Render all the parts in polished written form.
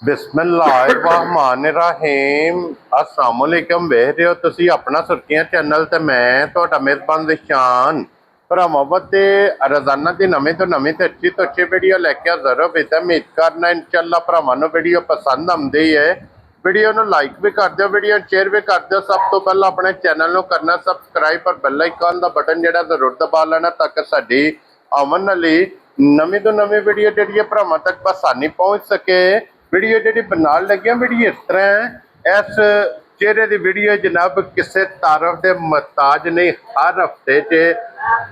ਬਿਸਮਿल्लाहिर्रहमानिर्रहीम अस्सलाम वालेकुम। ਵੇਖ ਰਹੇ ਹੋ ਤੁਸੀਂ ਆਪਣਾ ਸੁਰਖੀਆਂ ਚੈਨਲ ਤੇ ਮੈਂ ਤੁਹਾਡਾ ਮੇਜ਼ਬਾਨ ਵਿਸ਼ਾਨ ਭਰਾਵਾਂ ਤੇ ਰੋਜ਼ਾਨਾ ਦੀ ਨਵੀਂ ਤੋਂ ਨਵੀਂ ਤੇ ਅੱਛੀ ਵੀਡੀਓ ਲੈ ਕੇ ਹਾਜ਼ਰ ਹਾਂ। ਬੇਟਾ ਉਮੀਦ ਕਰਨਾ ਇਨਸ਼ਾਅੱਲਾ ਭਰਾਵਾਂ ਨੂੰ ਵੀਡੀਓ ਪਸੰਦ ਆਉਂਦੀ ਹੈ। ਵੀਡੀਓ ਨੂੰ ਲਾਈਕ ਵੀ ਕਰ ਦਿਓ, ਵੀਡੀਓ ਸ਼ੇਅਰ ਵੀ ਕਰ ਦਿਓ। ਸਭ ਤੋਂ ਪਹਿਲਾਂ ਆਪਣੇ ਚੈਨਲ ਨੂੰ ਕਰਨਾ ਸਬਸਕ੍ਰਾਈਬ ਔਰ ਬੈਲ ਆਈਕਨ ਦਾ ਬਟਨ ਜਿਹੜਾ ਜ਼ਰੂਰ ਦਬਾ ਲੈਣਾ ਤਾਂ ਕਿ ਸਾਡੀ ਆਉਣ ਵਾਲੀ ਨਵੀਂ ਤੋਂ ਨਵੀਂ ਵੀਡੀਓ ਜਿਹੜੀ ਹੈ ਭਰਾਵਾਂ ਤੱਕ ਆਸਾਨੀ ਪਹੁੰਚ ਸਕੇ। ਵੀਡੀਓ ਜਿਹੜੀ ਬਣਾਉਣ ਲੱਗਿਆ ਵੀਡੀਓ ਇਸ ਤਰ੍ਹਾਂ ਇਸ ਚਿਹਰੇ ਦੀ ਵੀਡੀਓ ਜਨਾਬ ਕਿਸੇ ਤਾਰਫ ਦੇ ਮੁਹਤਾਜ ਨਹੀਂ। ਹਰ ਹਫਤੇ 'ਚ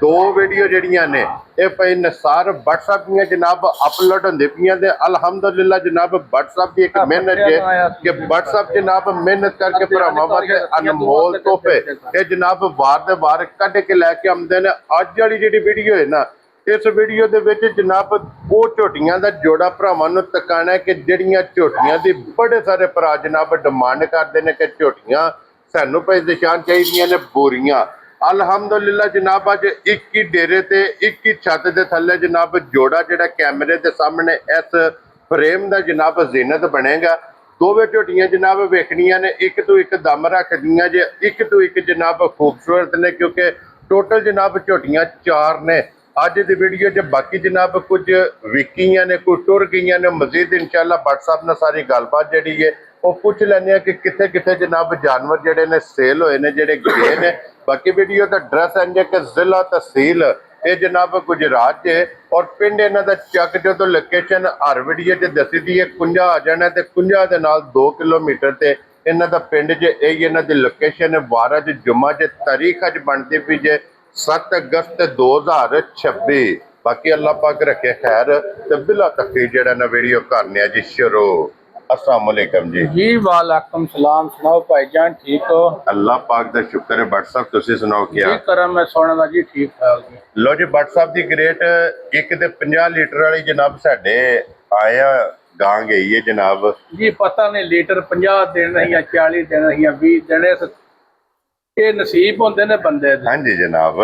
ਦੋ ਵੀਡੀਓ ਜਿਹੜੀਆਂ ਨੇ ਇਹ ਪਈ ਨਸਾਰ WhatsApp ਦੀਆਂ ਜਨਾਬ ਅਪਲੋਡ ਹੁੰਦੀ ਪਈਆਂ ਤੇ ਅਲਹਮਦੁਲਿਲਾ ਜਨਾਬ WhatsApp ਦੀ ਇੱਕ ਮਿਹਨਤ ਹੈ ਕਿ WhatsApp ਜਨਾਬ ਮਿਹਨਤ ਕਰਕੇ ਭਰਾਵਾਂ ਵਾਸਤੇ ਅਨਮੋਲ ਤੋਹਫੇ ਇਹ ਜਨਾਬ ਵਾਰ ਦੇ ਵਾਰ ਕੱਢ ਕੇ ਲੈ ਕੇ ਆਉਂਦੇ ਨੇ। ਅੱਜ ਵਾਲੀ ਜਿਹੜੀ ਵੀਡੀਓ ਹੈ ਨਾ ਇਸ ਵੀਡੀਓ ਦੇ ਵਿੱਚ ਜਨਾਬ ਉਹ ਝੋਟੀਆਂ ਦਾ ਜੋੜਾ ਭਰਾਵਾਂ ਨੂੰ ਤਕਾਣਾ ਕਿ ਜਿਹੜੀਆਂ ਝੋਟੀਆਂ ਦੀ ਬੜੇ ਸਾਰੇ ਭਰਾ ਜਨਾਬ ਡਿਮਾਂਡ ਕਰਦੇ ਨੇ ਕਿ ਝੋਟੀਆਂ ਸਾਨੂੰ ਭਾਈ ਨਿਸ਼ਾਨ ਚਾਹੀਦੀਆਂ ਨੇ ਬੋਰੀਆਂ। ਅਲਹਮਦੁਲਿਲਾ ਜਨਾਬ ਅੱਜ ਇੱਕ ਹੀ ਡੇਰੇ ਤੇ ਇੱਕ ਹੀ ਛੱਤ ਦੇ ਥੱਲੇ ਜਨਾਬ ਜੋੜਾ ਜਿਹੜਾ ਕੈਮਰੇ ਦੇ ਸਾਹਮਣੇ ਇਸ ਫਰੇਮ ਦਾ ਜਨਾਬ ਜ਼ੀਨਤ ਬਣੇਗਾ। ਦੋਵੇਂ ਝੋਟੀਆਂ ਜਨਾਬ ਵੇਖਣੀਆਂ ਨੇ ਇੱਕ ਤੋਂ ਇੱਕ ਦਮ ਰੱਖਦੀਆਂ ਜੇ ਇੱਕ ਤੋਂ ਇੱਕ ਜਨਾਬ ਖੂਬਸੂਰਤ ਨੇ ਕਿਉਂਕਿ ਟੋਟਲ ਜਨਾਬ ਝੋਟੀਆਂ 4 ਨੇ। ਅੱਜ ਦੀ ਵੀਡੀਓ 'ਚ ਬਾਕੀ ਜਨਾਬ ਕੁਝ ਵਿਕੀਆਂ ਨੇ ਕੁਝ ਟੁਰ ਗਈਆਂ ਨੇ। ਮਜ਼ੀਦ ਇਨਸ਼ਾਅੱਲਾ WhatsApp ਨਾਲ ਸਾਰੀ ਗੱਲਬਾਤ ਜਿਹੜੀ ਹੈ ਉਹ ਪੁੱਛ ਲੈਂਦੇ ਆ ਕਿ ਕਿੱਥੇ ਕਿੱਥੇ ਜਨਾਬ ਜਾਨਵਰ ਜਿਹੜੇ ਨੇ ਸੇਲ ਹੋਏ ਨੇ ਜਿਹੜੇ ਗਏ ਨੇ। ਬਾਕੀ ਵੀਡੀਓ ਦਾ ਐਡਰੈਸ ਇੰਜ ਕਿ ਜ਼ਿਲ੍ਹਾ ਤਹਿਸੀਲ ਇਹ ਜਨਾਬ ਗੁਜਰਾਤ 'ਚ ਔਰ ਪਿੰਡ ਇਹਨਾਂ ਦਾ ਚੱਕ ਜਦੋਂ ਲੋਕੇਸ਼ਨ ਹਰ ਵੀਡੀਓ 'ਚ ਦੱਸੀ ਦੀ ਹੈ ਕੁੰਜਾ ਆ ਜਾਣਾ ਤੇ ਕੁੰਜਾ ਦੇ ਨਾਲ 2 ਕਿਲੋਮੀਟਰ ਤੇ ਇਹਨਾਂ ਦਾ ਪਿੰਡ 'ਚ ਇਹ ਇਹਨਾਂ ਦੀ ਲੋਕੇਸ਼ਨ ਹੈ। ਵਾਰ ਅੱਜ ਜੁਮਾ 'ਚ ਤਾਰੀਖ ਅੱਜ ਬਣਦੀ ਪਈ ਜੇ 7 ਅਗਸਤ 2026। ਬਾਕੀ ਅੱਲਾਹ ਪਾਕ ਰੱਖੇ ਖੈਰ ਤੇ ਬਿਲਾ ਤਕਲੀਫ ਜਿਹੜਾ ਨਾ ਵੀਡੀਓ ਕਰਨੇ ਆ ਜੀ ਸ਼ੁਰੂ। अस्सलाम वालेकुम जी वालेकुम सलाम। सुनाओ भाईजान ठीक हो? अल्लाह पाक दा शुक्र है। WhatsApp तुसी सुनाओ क्या जी करम है सोने दा जी ठीक ठाक जी। लो जी WhatsApp दी ग्रेट एक ते 50 लीटर वाली जनाब साडे आया गां गई है जनाब जी। पता नहीं लीटर 50 दिन या 40 दिन या 20 दिन ये नसीब होंदे ने बंदे दे। हाँ जी जनाब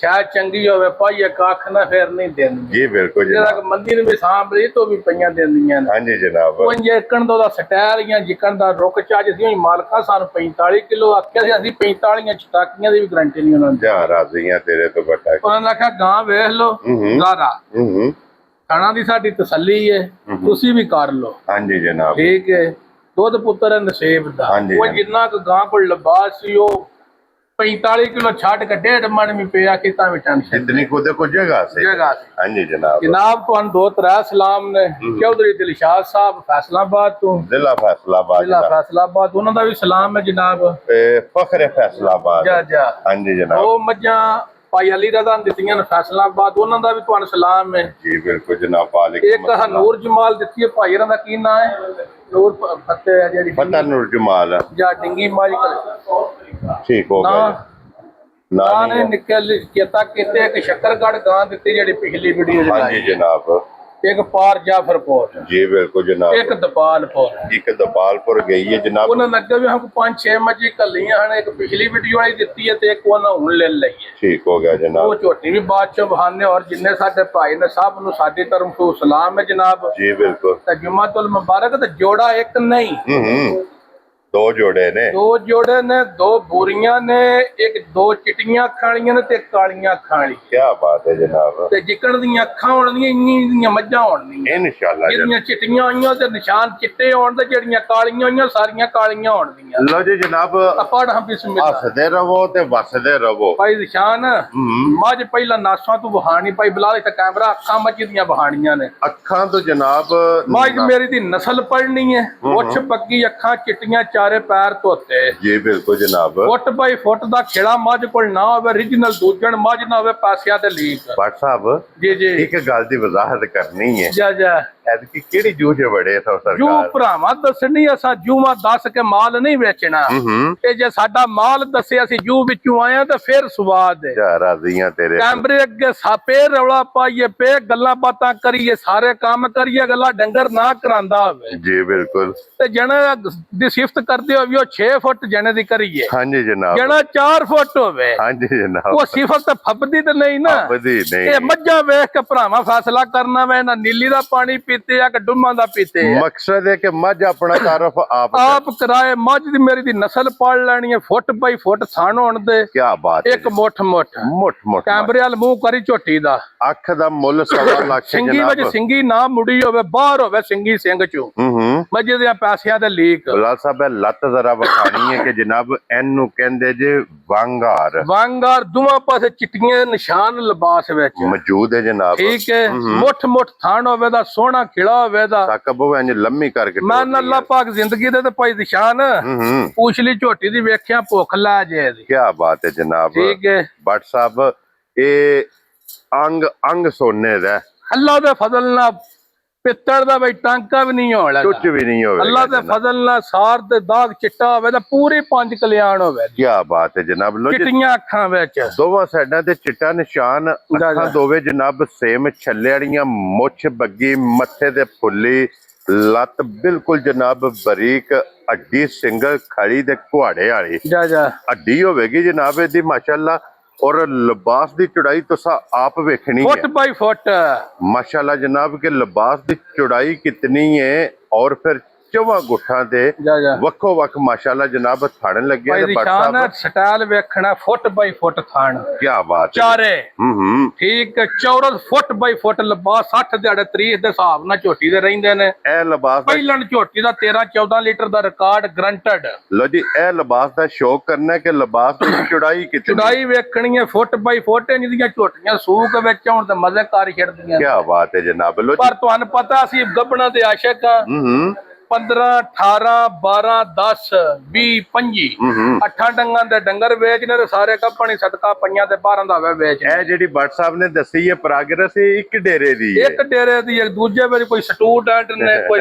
शायद चंगी होवे पाइए कख ना फिर नहीं देंदी जी बिल्कुल जरा मंदी ने भी सांभ रही तो भी पईयां देंदियां ने। हाँ जी जनाब ਉਹ ਇੰਜੇਕਣ ਦਾ ਸਟਾਇਰ ਜਾਂ ਜਿਕਣ ਦਾ ਰੁਕ ਚਾਜ ਸੀ ਮਾਲਕਾਂ ਸਾਨੂੰ 45 ਕਿਲੋ ਆਖਿਆ ਸੀ ਅਸੀਂ 45 ਚਟਾਕੀਆਂ ਦੀ ਵੀ ਗਾਰੰਟੀ ਨਹੀਂ ਉਹਨਾਂ ਦੀ। ਜਾ ਰਾਜ਼ੀਆਂ ਤੇਰੇ ਤੋਂ ਬਟਾ ਉਹਨਾਂ ਨੇ ਆਖਿਆ ਗਾਂ ਵੇਖ ਲਓ ਜ਼ਾਰਾ ਖਾਣਾ ਦੀ ਸਾਡੀ ਤਸੱਲੀ ਹੈ ਤੁਸੀਂ ਵੀ ਕਰ ਲਓ। हाँ जी जनाब ਠੀਕ ਹੈ ਦੁੱਧ ਪੁੱਤਰ ਹੈ ਨਸੀਬ ਦਾ। ਹਾਂਜੀ, ਉਹ ਜਿੰਨਾ ਕੁ ਗਾਂ ਕੋਲ ਲਿਬਾਸ ਸੀ ਉਹ 45 ਕਿਲੋ ਛੱਡ ਕੇ 1.5 ਮਣ ਵੀ ਪਿਆ ਕਿਤਾ ਵੀ ਟੈਨਸ਼ਨ इतनी खुद को जगह से ਜਗ੍ਹਾ ਸੀ। हाँ जी जनाब ਜਨਾਬ ਤੁਹਾਨੂੰ ਦੋ ਤਰ੍ਹਾਂ ਸਲਾਮ ਨੇ। ਚੌਧਰੀ ਦਿਲਸ਼ਾਦ ਸਾਹਿਬ ਫੈਸਲਾਬਾਦ ਤੋਂ जिला फैसलाबाद ਜ਼ਿਲ੍ਹਾ ਫੈਸਲਾਬਾਦ ਉਹਨਾਂ ਦਾ ਵੀ ਸਲਾਮ ਹੈ ਜਨਾਬ। फखरे फैसलाबाद ਜਾ ਜਾ हाँ जी जनाब ਉਹ ਮੱਝਾਂ ਭਾਈ ਅਲੀ ਰਜ਼ਾ ਨੇ ਦਿੱਤੀਆਂ ਨੇ ਫੈਸਲਾਬਾਦ ਉਹਨਾਂ ਦਾ ਵੀ ਤੁਹਾਨੂੰ ਸਲਾਮ ਹੈ। जी बिल्कुल जनाब वालेकुम ਇੱਕ ਨੂਰ ਜਮਾਲ ਦਿੱਤੀ ਹੈ ਭਾਈ ਇਹਨਾਂ ਦਾ ਕੀ ਨਾਂ ਹੈ? ਨੂਰ ਫਤਿਹ ਹੈ ਜਿਹੜੀ पता नूर जमाल ਜਾਂ ਡਿੰਗੀ ਮਾਜ ठीक हो ਨਾ गया ਨਾ ਨੇ ਨਿਕਲ ਕੀਤਾ ਕਿਤੇ ਇੱਕ ਸ਼ੱਕਰਗੜ੍ਹ ਗਾਂ ਦਿੱਤੀ ਜਿਹੜੀ ਪਿਛਲੀ ਵੀਡੀਓ हाँ जी ਚ जनाब ਇੱਕ ਪਾਰ ਜਾਫਰਪੁਰ जी बिल्कुल जनाब ਇੱਕ ਦਪਾਲਪੁਰ एक दपालपुर गई है जनाब ਉਹਨਾਂ ਨੇ ਅੱਗੇ ਵੀ ਹਮ 5-6 ਮੱਝੀ ਕੱਲੀਆਂ ਹਨ। ਇੱਕ ਪਿਛਲੀ ਵੀਡੀਓ ਵਾਲੀ ਦਿੱਤੀ ਹੈ ਤੇ ਇੱਕ ਉਹਨਾਂ ਹੁਣ ਲੈ ਲਈ ਹੈ। ठीक हो गया ਉਹ जनाब ਝੋਟੀ ਵੀ ਬਾਅਦ ਚੋਂ ਬਹਾਨੇ ਔਰ ਜਿੰਨੇ ਸਾਡੇ ਭਾਈ ਨੇ ਸਭ ਨੂੰ ਸਾਡੀ ਤਰਫ ਤੋਂ ਸਲਾਮ ਹੈ ਜਨਾਬ। जी बिल्कुल ਤੇ ਜੁਮਾਤੁਲ ਮੁਬਾਰਕ ਤੇ ਜੋੜਾ ਇੱਕ ਨਹੀਂ दो जोड़े ने ਦੋ ਜੋੜੇ ਨੇ ਦੋ ਬੋਰੀਆਂ ਨੇ ਇੱਕ ਦੋ ਚਿੱਟੀਆਂ ਅੱਖਾਂ ਵਾਲੀਆਂ ਨੇ ਤੇ ਇੱਕ ਕਾਲੀਆਂ ਅੱਖਾਂ ਵਾਲੀ क्या बात है जनाब ਤੇ ਜਿਕਣ ਦੀਆਂ ਅੱਖਾਂ ਹੋਣਗੀਆਂ ਇੰਨੀਆਂ ਦੀਆਂ ਮੱਝਾਂ ਹੋਣਗੀਆਂ। इंशाल्लाह ਜਿਹੜੀਆਂ ਚਿੱਟੀਆਂ ਹੋਈਆਂ ਤੇ ਨਿਸ਼ਾਨ ਚਿੱਟੇ ਹੋਣ ਤੇ ਜਿਹੜੀਆਂ ਕਾਲੀਆਂ ਹੋਈਆਂ ਸਾਰੀਆਂ ਕਾਲੀਆਂ ਹੋਣਗੀਆਂ। लो जी जनाब ਪੜ ਹਾਂ ਬਿਸਮਿਲ੍ਲਾ। हसदे रहो ते वसदे रहो ਭਾਈ ਨਿਸ਼ਾਨ ਮੱਝ ਪਹਿਲਾਂ ਨਾਸਾਂ ਤੋਂ ਵਹਾਣੀ ਭਾਈ ਬਲਾਲ ਤੇ ਕੈਮਰਾ ਅੱਖਾਂ ਮੱਝ ਦੀਆਂ ਵਹਾਣੀਆਂ ਨੇ। ਅੱਖਾਂ ਤੋਂ ਜਨਾਬ ਮੱਝ ਮੇਰੀ ਦੀ ਨਸਲ ਪੜਨੀ ਹੈ। ਉੱਛ ਪੱਕੀ ਅੱਖਾਂ ਚਿੱਟੀਆਂ ਚਾਰੇ ਪੈਰ ਧੋਤੇ जी बिल्कुल जनाब ਫੁੱਟ ਬਾਈ ਫੁੱਟ ਦਾ ਖੇੜਾ ਮੱਝ ਕੋਲ ਨਾ ਹੋਵੇ ਰੀਜਨਲ ਦੂਜਣ ਮੱਝ ਨਾ ਹੋਵੇ ਪੈਸਿਆਂ ਤੇ ਲੀਕ। भट्ट साहब ਜੀ ਜੀ एक गल दी वजाहत करनी है ਜਾ ਜਾ ऐदकी केड़ी जूह च बड़े थे ਜੂ सरकार ਭਰਾਵਾਂ ਦੱਸਣੀ ਅਸਾਂ ਜੂਆਂ ਦੱਸ ਕੇ ਮਾਲ ਨਹੀਂ ਵੇਚਣਾ ਤੇ ਜੇ ਸਾਡਾ ਮਾਲ ਦੱਸਿਆ ਅਸੀਂ ਜੂ ਵਿੱਚੋਂ ਆਇਆ ਤਾਂ ਫਿਰ ਸਵਾਦ ਹੈ। जा राजियां तेरे ਕੈਮਰੇ ਅੱਗੇ ਸਾਪੇ ਰੌਲਾ ਪਾਈਏ ਪੇ ਗੱਲਾਂ ਬਾਤਾਂ ਕਰੀਏ ਸਾਰੇ ਕੰਮ ਕਰੀਏ ਗੱਲਾਂ ਡੰਗਰ ਨਾ ਕਰਾਂਦਾ ਹੋਵੇ जी बिल्कुल ਤੇ ਜਣੇ ਦੀ ਸਿਫਤ ਕਰਦੇ ਹੋ ਵੀ ਉਹ 6 ਫੁੱਟ ਜਣੇ ਦੀ ਕਰੀਏ हाँ जी जनाब ਜਣਾ 4 ਫੁੱਟ ਹੋਵੇ हाँ जी जनाब ਉਹ ਸਿਫਤ ਫੱਬਦੀ ਤੇ ਨਹੀਂ ਨਾ। बदी ਇਹ नहीं ਮੱਝਾਂ ਵੇਖ ਕੇ ਭਰਾਵਾਂ ਫੈਸਲਾ ਕਰਨਾ ਵੇ ਨਾ ਨੀਲੀ ਦਾ ਪਾਣੀ ਪੀਤੇ ਆ ਕਿ ਡੁੰਮਾਂ ਦਾ ਪੀਤੇ ਆ। ਮਕਸਦ ਹੈ ਕਿ ਮੱਝ ਆਪਣਾ ਤਾਰਫ ਆਪ ਕਰਾਏ। ਮੱਝ ਦੀ ਮੇਰੀ ਦੀ ਨਸਲ ਪੜ ਲੈਣੀ ਹੈ, ਫੁੱਟ ਬਾਈ ਫੁੱਟ ਥਣ ਹੋਣ ਦੇ। ਕੀ ਬਾਤ ਹੈ। ਇੱਕ ਮੁੱਠ ਮੁੱਠ ਕੈਮਰੇ ਵਾਲ ਮੂੰਹ ਕਰੀ ਝੋਟੀ ਦਾ। ਅੱਖ ਦਾ ਮੁੱਲ 1.25 ਲੱਖ ਸਿੰਗੀ ਵਿੱਚ ਸਿੰਗੀ ਨਾ ਮੁੜੀ ਹੋਵੇ, ਬਾਹਰ ਹੋਵੇ ਸਿੰਗੀ ਸਿੰਘ ਚੋਂ। ਮੱਝ ਦੇ ਪੈਸਿਆਂ ਦੇ ਲੀਕ। ਬਲਾਲ ਸਾਹਿਬ ਇਹ ਲੱਤ ਜ਼ਰਾ ਵਿਖਾਣੀ ਹੈ ਕਿ ਜਨਾਬ ਇਹਨੂੰ ਕਹਿੰਦੇ ਜੇ ਵਾਂਗਾਰ ਦੋਵਾਂ ਪਾਸੇ ਚਿੱਟੀਆਂ ਨਿਸ਼ਾਨ ਲਿਬਾਸ ਵਿੱਚ ਮੌਜੂਦ ਹੈ ਜਨਾਬ। ਠੀਕ ਹੈ। ਮੁੱਠ ਥਣ ਹੋਵੇ ਦਾ, ਸੋਹਣਾ ਖਿਲਾ ਹੋਵੇ ਦਾ। ਤਕਬੋ ਇੰਜ ਲੰਮੀ ਕਰਕੇ ਮੈਂ ਅੱਲਾਹ ਪਾਕ ਜ਼ਿੰਦਗੀ ਦੇ ਤੇ ਭਾਈ ਨਿਸ਼ਾਨ ਪੂਛਲੀ ਝੋਟੀ ਦੀ ਵੇਖਿਆ ਭੁੱਖ ਲੈ ਜੇ ਦੀ। ਕੀ ਬਾਤ ਹੈ ਜਨਾਬ। ਠੀਕ ਹੈ। ਬੱਟ ਸਾਹਿਬ ਇਹ ਅੰਗ ਸੋਨੇ ਦਾ ਅੱਲਾਹ ਦੇ ਫਜ਼ਲ ਨਾਲ ਪਿੱਤਲ ਦਾ ਬਈ ਟਾਂਕਾ ਵੀ ਨਹੀਂ ਹੋਣਾ, ਕੁਝ ਵੀ ਨਹੀਂ ਹੋਵੇ। ਅੱਲਾਹ ਦੇ ਫਜ਼ਲ ਨਾਲ ਸਾਰ ਤੇ ਦਾਗ ਚਿੱਟਾ ਹੋਵੇ ਤਾਂ ਪੂਰੀ 5 ਕਲਿਆਣ ਹੋਵੇ। ਕੀ ਬਾਤ ਹੈ ਜਨਾਬ। ਲੋ ਚਿੱਟੀਆਂ ਅੱਖਾਂ ਵਿੱਚ ਦੋਵਾਂ ਸਾਈਡਾਂ ਤੇ ਚਿੱਟਾ ਨਿਸ਼ਾਨ, ਅੱਖਾਂ ਦੋਵੇਂ ਜਨਾਬ ਸੇਮ ਛੱਲੇ ਵਾਲੀਆਂ, ਮੁੱਛ ਬੱਗੀ, ਮੱਥੇ ਤੇ ਫੁੱਲੀ, ਲੱਤ ਬਿਲਕੁਲ ਜਨਾਬ ਬਰੀਕ, ਹੱਡੀ ਸਿੰਗਲ ਖੜੀ ਤੇ ਕੁਹਾੜੇ ਵਾਲੀ ਹੱਡੀ ਹੋਵੇਗੀ ਜਨਾਬ ਇਹਦੀ ਮਾਸ਼ਾਅੱਲਾ। और लिबास की चौड़ाई तो आप वेखनी है, फुट बाई फुट माशाल्लाह जनाब के लिबास की चौड़ाई कितनी है। और फिर चौवा गुठा दे वक्खो वक्ख माशाल्लाह जनाब थाने लगे स्टाइल वेखना। फुट बाई फुट थान। क्या बात चारे ठीक है। चौरस फुट बाई फुट लिबास 60 दिहाड़े 30 दे हिसाब नाल झोटी दे रहिंदे ने। ए लिबास पहिलन झोटी दा 13-14 लीटर दा रिकॉर्ड ग्रंटेड। लो जी ए लिबास दा शौक करना कि लिबास दी चौड़ाई कितनी, चौड़ाई वेखनी है। फुट बाई फुट जिहदियां झोटियां सूक विच होण ते मजे कर छड़दियां। क्या बात है जनाब। लो पर तुहानू पता असीं गब्बणां दे आशिक आ। 15, 18, 12, 10, 20, 25 8 ਡੰਗਾਂ ਦੇ ਡੰਗਰ ਵੇਚਨੇ ਤੇ ਸਾਰੇ ਕੱਪਣੀ ਸਦਕਾ ਪਈਆਂ ਤੇ 12 ਦਾ ਵੇਚ। ਇਹ ਜਿਹੜੀ ਬੱਟ ਸਾਹਿਬ ਨੇ ਦੱਸੀ ਹੈ ਪ੍ਰੋਗਰੈਸ ਇੱਕ ਡੇਰੇ ਦੀ ਹੈ। ਇੱਕ ਡੇਰੇ ਦੀ, ਇੱਕ ਦੂਜੇ ਵਿੱਚ ਕੋਈ ਸਟੂਡੈਂਟ ਨੇ ਕੋਈ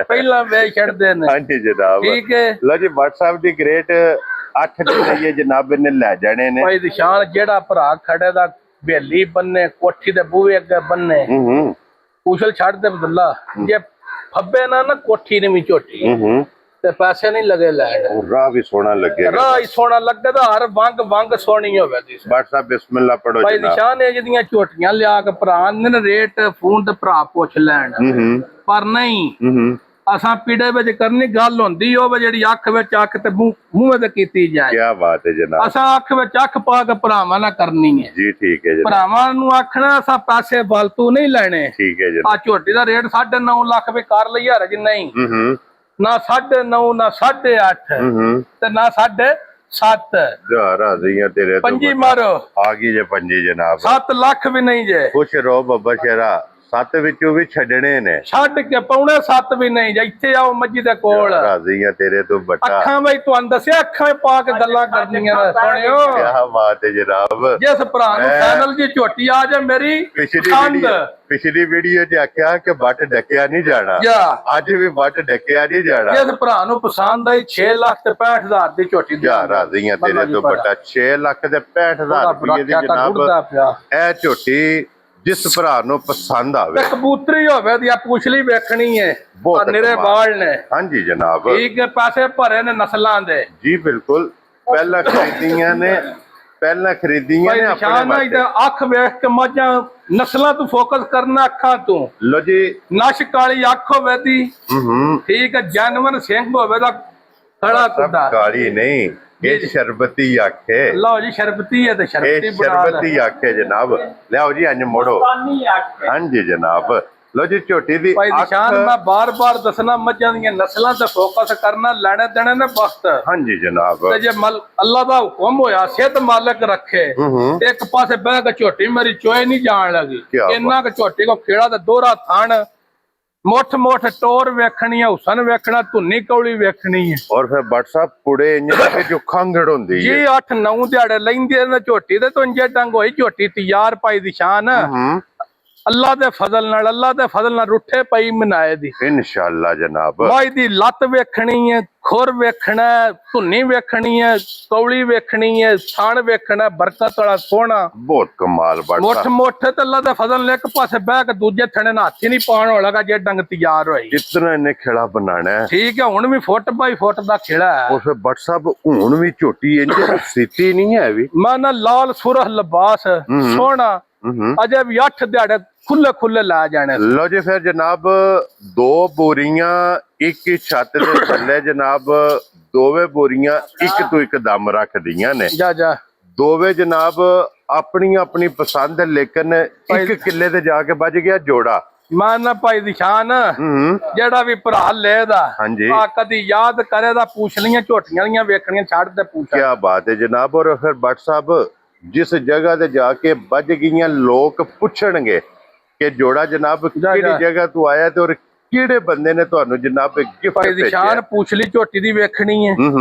ਪਹਿਲਾਂ ਵੇਚ ਛੱਡਦੇ ਨੇ। ਹਾਂਜੀ ਜਨਾਬ। ਠੀਕ ਹੈ। ਲੋ ਜੀ ਬੱਟ ਸਾਹਿਬ ਦੀ ਗ੍ਰੇਟ 8 ਰੁਪਏ ਜਨਾਬ ਨੇ ਲੈ ਜਾਣੇ ਨੇ। ਭਾਈ ਨਿਸ਼ਾਨ ਜਿਹੜਾ ਭਰਾ ਖੜੇ ਦਾ ਬੇਲੀ ਬੰਨੇ, ਕੋਠੀ ਦੇ ਬੂਹੇ ਅੱਗੇ ਬੰਨੇ, ਕੁਸ਼ਲ ਛੱਡ ਦੇ ਬਦਲਾ ਜੇ ਫੱਬੇ ਨਾ ਕੋਠੀ ਨੇ ਵੀ ਝੋਟੀ ਤੇ ਪੈਸੇ ਨਹੀਂ ਲਗੇ ਲੈਣ। ਰਾਹ ਵੀ ਸੋਹਣਾ ਲੱਗੇ, ਰਾਹ ਹੀ ਸੋਹਣਾ ਲੱਗੇ ਤਾਂ ਹਰ ਵੰਗ ਸੋਹਣੀ ਹੋਵੇ। ਬੱਟ ਸਾਹਿਬ ਬਿਸਮਿਲ੍ਲਾ ਪੜੋ ਭਾਈ ਨਿਸ਼ਾਨ ਇਹ ਜਿਹੜੀਆਂ ਝੋਟੀਆਂ ਲਿਆ ਕੇ ਭਰਾ ਨੇ ਰੇਟ ਫੋਨ ਤੇ ਭਰਾ ਪੁੱਛ ਲੈਣ, ਪਰ ਨਹੀਂ ਅਸਾਂ ਪੀੜੇ ਵਿੱਚ ਕਰਨੀ ਗੱਲ ਹੁੰਦੀ ਉਹ ਜਿਹੜੀ ਅੱਖ ਵਿੱਚ ਅੱਖ ਤੇ ਮੂੰਹ ਤੇ ਕੀਤੀ ਜਾਏ। ਕੀ ਬਾਤ ਹੈ ਜਨਾਬ। ਅਸਾਂ ਅੱਖ ਵਿੱਚ ਅੱਖ ਪਾ ਕੇ ਭਰਾਵਾਂ ਨਾਲ ਕਰਨੀ ਹੈ ਜੀ। ਠੀਕ ਹੈ ਜਨਾਬ। ਭਰਾਵਾਂ ਨੂੰ ਆਖਣਾ ਅਸਾਂ ਪੈਸੇ ਫालतू ਨਹੀਂ ਲੈਣੇ। ਠੀਕ ਹੈ ਜਨਾਬ। ਆ ਝੋਟੀ ਦਾ ਰੇਟ 9.5 ਲੱਖ ਵੀ ਕਰ ਲਈ ਯਾਰ ਜੀ। ਨਹੀਂ ਨਾ 9.5 ਨਾ 8.5 ਤੇ ਨਾ 7.5 ਰਾਜ਼ੀਆਂ ਤੇਰੇ ਤੋਂ। ਪੰਜੀ ਮਾਰੋ ਆ ਗਈ ਜੇ ਪੰਜੀ ਜਨਾਬ। 7 ਲੱਖ ਵੀ ਨਹੀਂ ਜੇ। ਖੁਸ਼ ਰਹੋ ਬੱਬਾ ਸ਼ੇਰਾ। 7 ਵਿੱਚੋਂ ਵੀ ਛੱਡਣੇ ਨੇ, ਛੱਡ ਕੇ 7.5 ਵੀ ਨਹੀਂ ਜੇ। ਇੱਥੇ ਆਓ ਮੱਜੀ ਦੇ ਕੋਲ। ਰਾਜ਼ੀਆਂ ਤੇਰੇ ਤੋਂ ਬੱਟਾ। ਅੱਖਾਂ ਵਿੱਚ ਤੁਹਾਨੂੰ ਦੱਸਿਆ ਅੱਖਾਂ ਪਾ ਕੇ ਗੱਲਾਂ ਕਰਨੀਆਂ ਨੇ। ਸੁਣਿਓ ਕੀ ਬਾਤ ਹੈ ਜਨਾਬ। ਜਿਸ ਭਰਾ ਨੂੰ ਫਾਈਨਲ ਜੀ ਝੋਟੀ ਆ ਜਾ ਮੇਰੀ ਪਿਛਲੀ ਵੀਡੀਓ 'ਚ ਆਖਿਆ ਕਿ ਵੱਟ ਡੱਕਿਆ ਨਹੀਂ ਜਾਣਾ, ਅੱਜ ਵੀ ਵੱਟ ਡੱਕਿਆ ਨਹੀਂ ਜਾਣਾ। ਜਿਸ ਭਰਾ ਨੂੰ ਪਸੰਦ ਆਈ 6 ਲੱਖ ਤੇ 65,000 ਦੀ ਝੋਟੀ ਦੀ। ਰਾਜ਼ੀਆਂ ਤੇਰੇ ਤੋਂ ਬੱਟਾ। 6 ਲੱਖ ਤੇ 65,000 ਰੁਪਏ ਦੀ ਜਨਾਬ ਇਹ ਝੋਟੀ ਜਿਸ ਭਰਾ ਨੂੰ ਪਸੰਦ ਆਵੇ। ਕਬੂਤਰੀ ਹੋਵੇ ਦੀ ਪੁੱਛਲੀ ਵੇਖਣੀ ਹੈ। ਨਿਰੇ ਬਾਲ ਨੇ। ਹਾਂਜੀ ਜਨਾਬ। ਠੀਕ ਹੈ। ਪੈਸੇ ਭਰੇ ਨੇ ਨਸਲਾਂ ਦੇ। ਜੀ ਬਿਲਕੁਲ। ਪਹਿਲਾਂ ਖਰੀਦੀਆਂ ਨੇ ਆਪਣੇ ਅੱਖ ਵੇਖ ਕੇ ਮੱਝਾਂ ਨਸਲਾਂ ਤੋਂ ਫੋਕਸ ਕਰਨਾ ਅੱਖਾਂ ਤੋਂ। ਲੋ ਜੀ ਨਸ਼ ਕਾਲੀ ਅੱਖ ਹੋਵੇ ਦੀ। ਠੀਕ ਹੈ। ਜਾਨਵਰ ਸਿੰਘ ਹੋਵੇ ਦਾ ਖੜਾ ਕੁੱਤਾ। ਕਾਲੀ ਨਹੀਂ, ਇਹ ਸ਼ਰਬਤੀ ਅੱਖ ਹੈ। ਲਓ ਜੀ ਸ਼ਰਬਤੀ ਹੈ ਤੇ ਸ਼ਰਬਤੀ ਅੱਖ ਹੈ ਜਨਾਬ। ਲਿਆਓ ਜੀ ਅੰਜ ਮੋੜੋ। ਹਾਂਜੀ ਜਨਾਬ। ਲੋ ਜੀ ਝੋਟੀ ਦੀ ਭਾਈ ਨਿਸ਼ਾਨ ਮੈਂ ਬਾਰ-ਬਾਰ ਦੱਸਣਾ ਮੱਝਾਂ ਦੀਆਂ ਨਸਲਾਂ ਤੇ ਫੋਕਸ ਕਰਨਾ, ਲੈਣੇ ਦੇਣੇ ਨੇ ਵਕਤ। ਹਾਂਜੀ ਜਨਾਬ। ਤੇ ਜੇ ਅੱਲਾਹ ਦਾ ਹੁਕਮ ਹੋਇਆ ਸਿਹਤ ਮਾਲਕ ਰੱਖੇ ਇੱਕ ਪਾਸੇ ਬਹਿ ਕੇ ਝੋਟੀ ਮੇਰੀ ਚੋਏ ਨਹੀਂ ਜਾਣ ਲੱਗੀ। ਇੰਨਾ ਕਿ ਝੋਟੀ ਕੋ ਖੇੜਾ ਤੇ ਦੋਹਰਾ ਥਣ, ਮੁੱਠ ਟੋਰ ਵੇਖਣੀ ਹੈ, ਹੁਸਨ ਵੇਖਣਾ, ਧੁੰਨੀ ਕੌਲੀ ਵੇਖਣੀ ਹੈ। ਔਰ ਫਿਰ ਬੱਟ ਸਾਹਿਬ ਪੁੜੇ ਇੰਨੇ ਜੋ ਖੰਗੜ ਹੁੰਦੀ ਜੀ 8-9 ਦਿਹਾੜੇ ਲੈਂਦੇ ਨੇ ਝੋਟੀ ਦੇ ਤੋਂ ਇੰਜੇ ਡੰਗ ਹੋਈ ਝੋਟੀ ਤਿਆਰ ਪਾਈ ਦੀ ਸ਼ਾਨ। ਅੱਲਾਹ ਦੇ ਫਜ਼ਲ ਨਾਲ ਰੁੱਠੇ ਪਈ ਮਨਾਏ ਦੀ ਇਨਸ਼ਾਅੱਲਾ ਜਨਾਬ। ਮਾਈ ਦੀ ਲੱਤ ਵੇਖਣੀ ਹੈ, ਖੁਰ ਵੇਖਣਾ, ਧੁੰਨੀ ਵੇਖਣੀ ਹੈ, ਕੌਲੀ ਵੇਖਣੀ ਹੈ, ਥਣ ਵੇਖਣਾ, ਬਰਕਤ ਵਾਲਾ ਸੋਹਣਾ। ਬਹੁਤ ਕਮਾਲ ਬੱਟ। ਮੁੱਠ ਤੇ ਅੱਲਾਹ ਦੇ ਫਜ਼ਲ ਨਾਲ ਇੱਕ ਪਾਸੇ ਬਹਿ ਕੇ ਦੂਜੇ ਥਣੇ ਨਾਲ ਹੱਥ ਹੀ ਨਹੀਂ ਪਾਉਣ ਹੋਲਾਗਾ ਜੇ ਡੰਗ ਤਿਆਰ ਹੋਈ। ਕਿਤਨਾ ਇਹਨੇ ਖੇੜਾ ਬਣਾਣਾ ਹੈ। ਠੀਕ ਹੈ। ਹੁਣ ਵੀ ਫੁੱਟ ਬਾਈ ਫੁੱਟ ਦਾ ਖੇੜਾ ਹੈ। ਉਹ ਫਿਰ ਬੱਟ ਸਾਹਿਬ ਹੁਣ ਵੀ ਝੋਟੀ ਇੰਜ ਸੀਤੀ ਨਹੀਂ ਹੈ ਵੀ। ਮੈਂ ਨਾ ਲਾਲ ਸੁਰਖ ਲਿਬਾਸ ਸੋਹਣਾ ਅਜੇ ਵੀ 8 ਦਿਹਾੜੇ ਖੁੱਲੇ ਖੁੱਲੇ ਲਾ ਜਾਣੇ। ਲੋ ਜੀ ਫਿਰ ਜਨਾਬ 2 ਬੋਰੀਆਂ ਇੱਕ ਹੀ ਛੱਤ ਦੇ ਥੱਲੇ ਜਨਾਬ ਦੋਵੇਂ ਬੋਰੀਆਂ ਇੱਕ ਤੋਂ ਇੱਕ ਦਮ ਰੱਖਦੀਆਂ ਨੇ। ਜਾ ਦੋਵੇਂ ਜਨਾਬ ਆਪਣੀ ਆਪਣੀ ਪਸੰਦ, ਲੇਕਿਨ ਇੱਕ ਕਿੱਲੇ ਤੇ ਜਾ ਕੇ ਵੱਜ ਗਿਆ ਜੋੜਾ। ਮਾਨਾ ਭਾਈ ਦੀ ਸ਼ਾਨ ਜਿਹੜਾ ਵੀ ਭਰਾ ਲੈਦਾ ਆ ਕਦੀ ਯਾਦ ਕਰੇ ਦਾ ਪੁੱਛ ਲੀਆਂ ਝੋਟੀਆਂ ਲੀਆਂ ਵੇਖਣੀਆਂ ਛੱਡ ਤੇ ਪੁੱਛ। ਕੀ ਬਾਤ ਹੈ ਜਨਾਬ। ਔਰ ਫਿਰ ਭੱਟ ਸਾਹਿਬ ਜਿਸ ਜਗ੍ਹਾ ਤੇ ਜਾ ਕੇ ਵੱਜ ਗਈਆਂ ਲੋਕ ਪੁੱਛਣਗੇ ਕਿ ਜੋੜਾ ਜਨਾਬ ਕਿਹੜੀ ਜਗ੍ਹਾ ਤੋਂ ਆਇਆ ਤੇ ਔਰ ਕਿਹੜੇ ਬੰਦੇ ਨੇ ਤੁਹਾਨੂੰ ਜਨਾਬ ਗਿਫਟ ਭਾਈ ਦੀ ਸ਼ਾਨ ਪੁੱਛ ਲਈ ਝੋਟੀ ਦੀ ਵੇਖਣੀ ਹੈ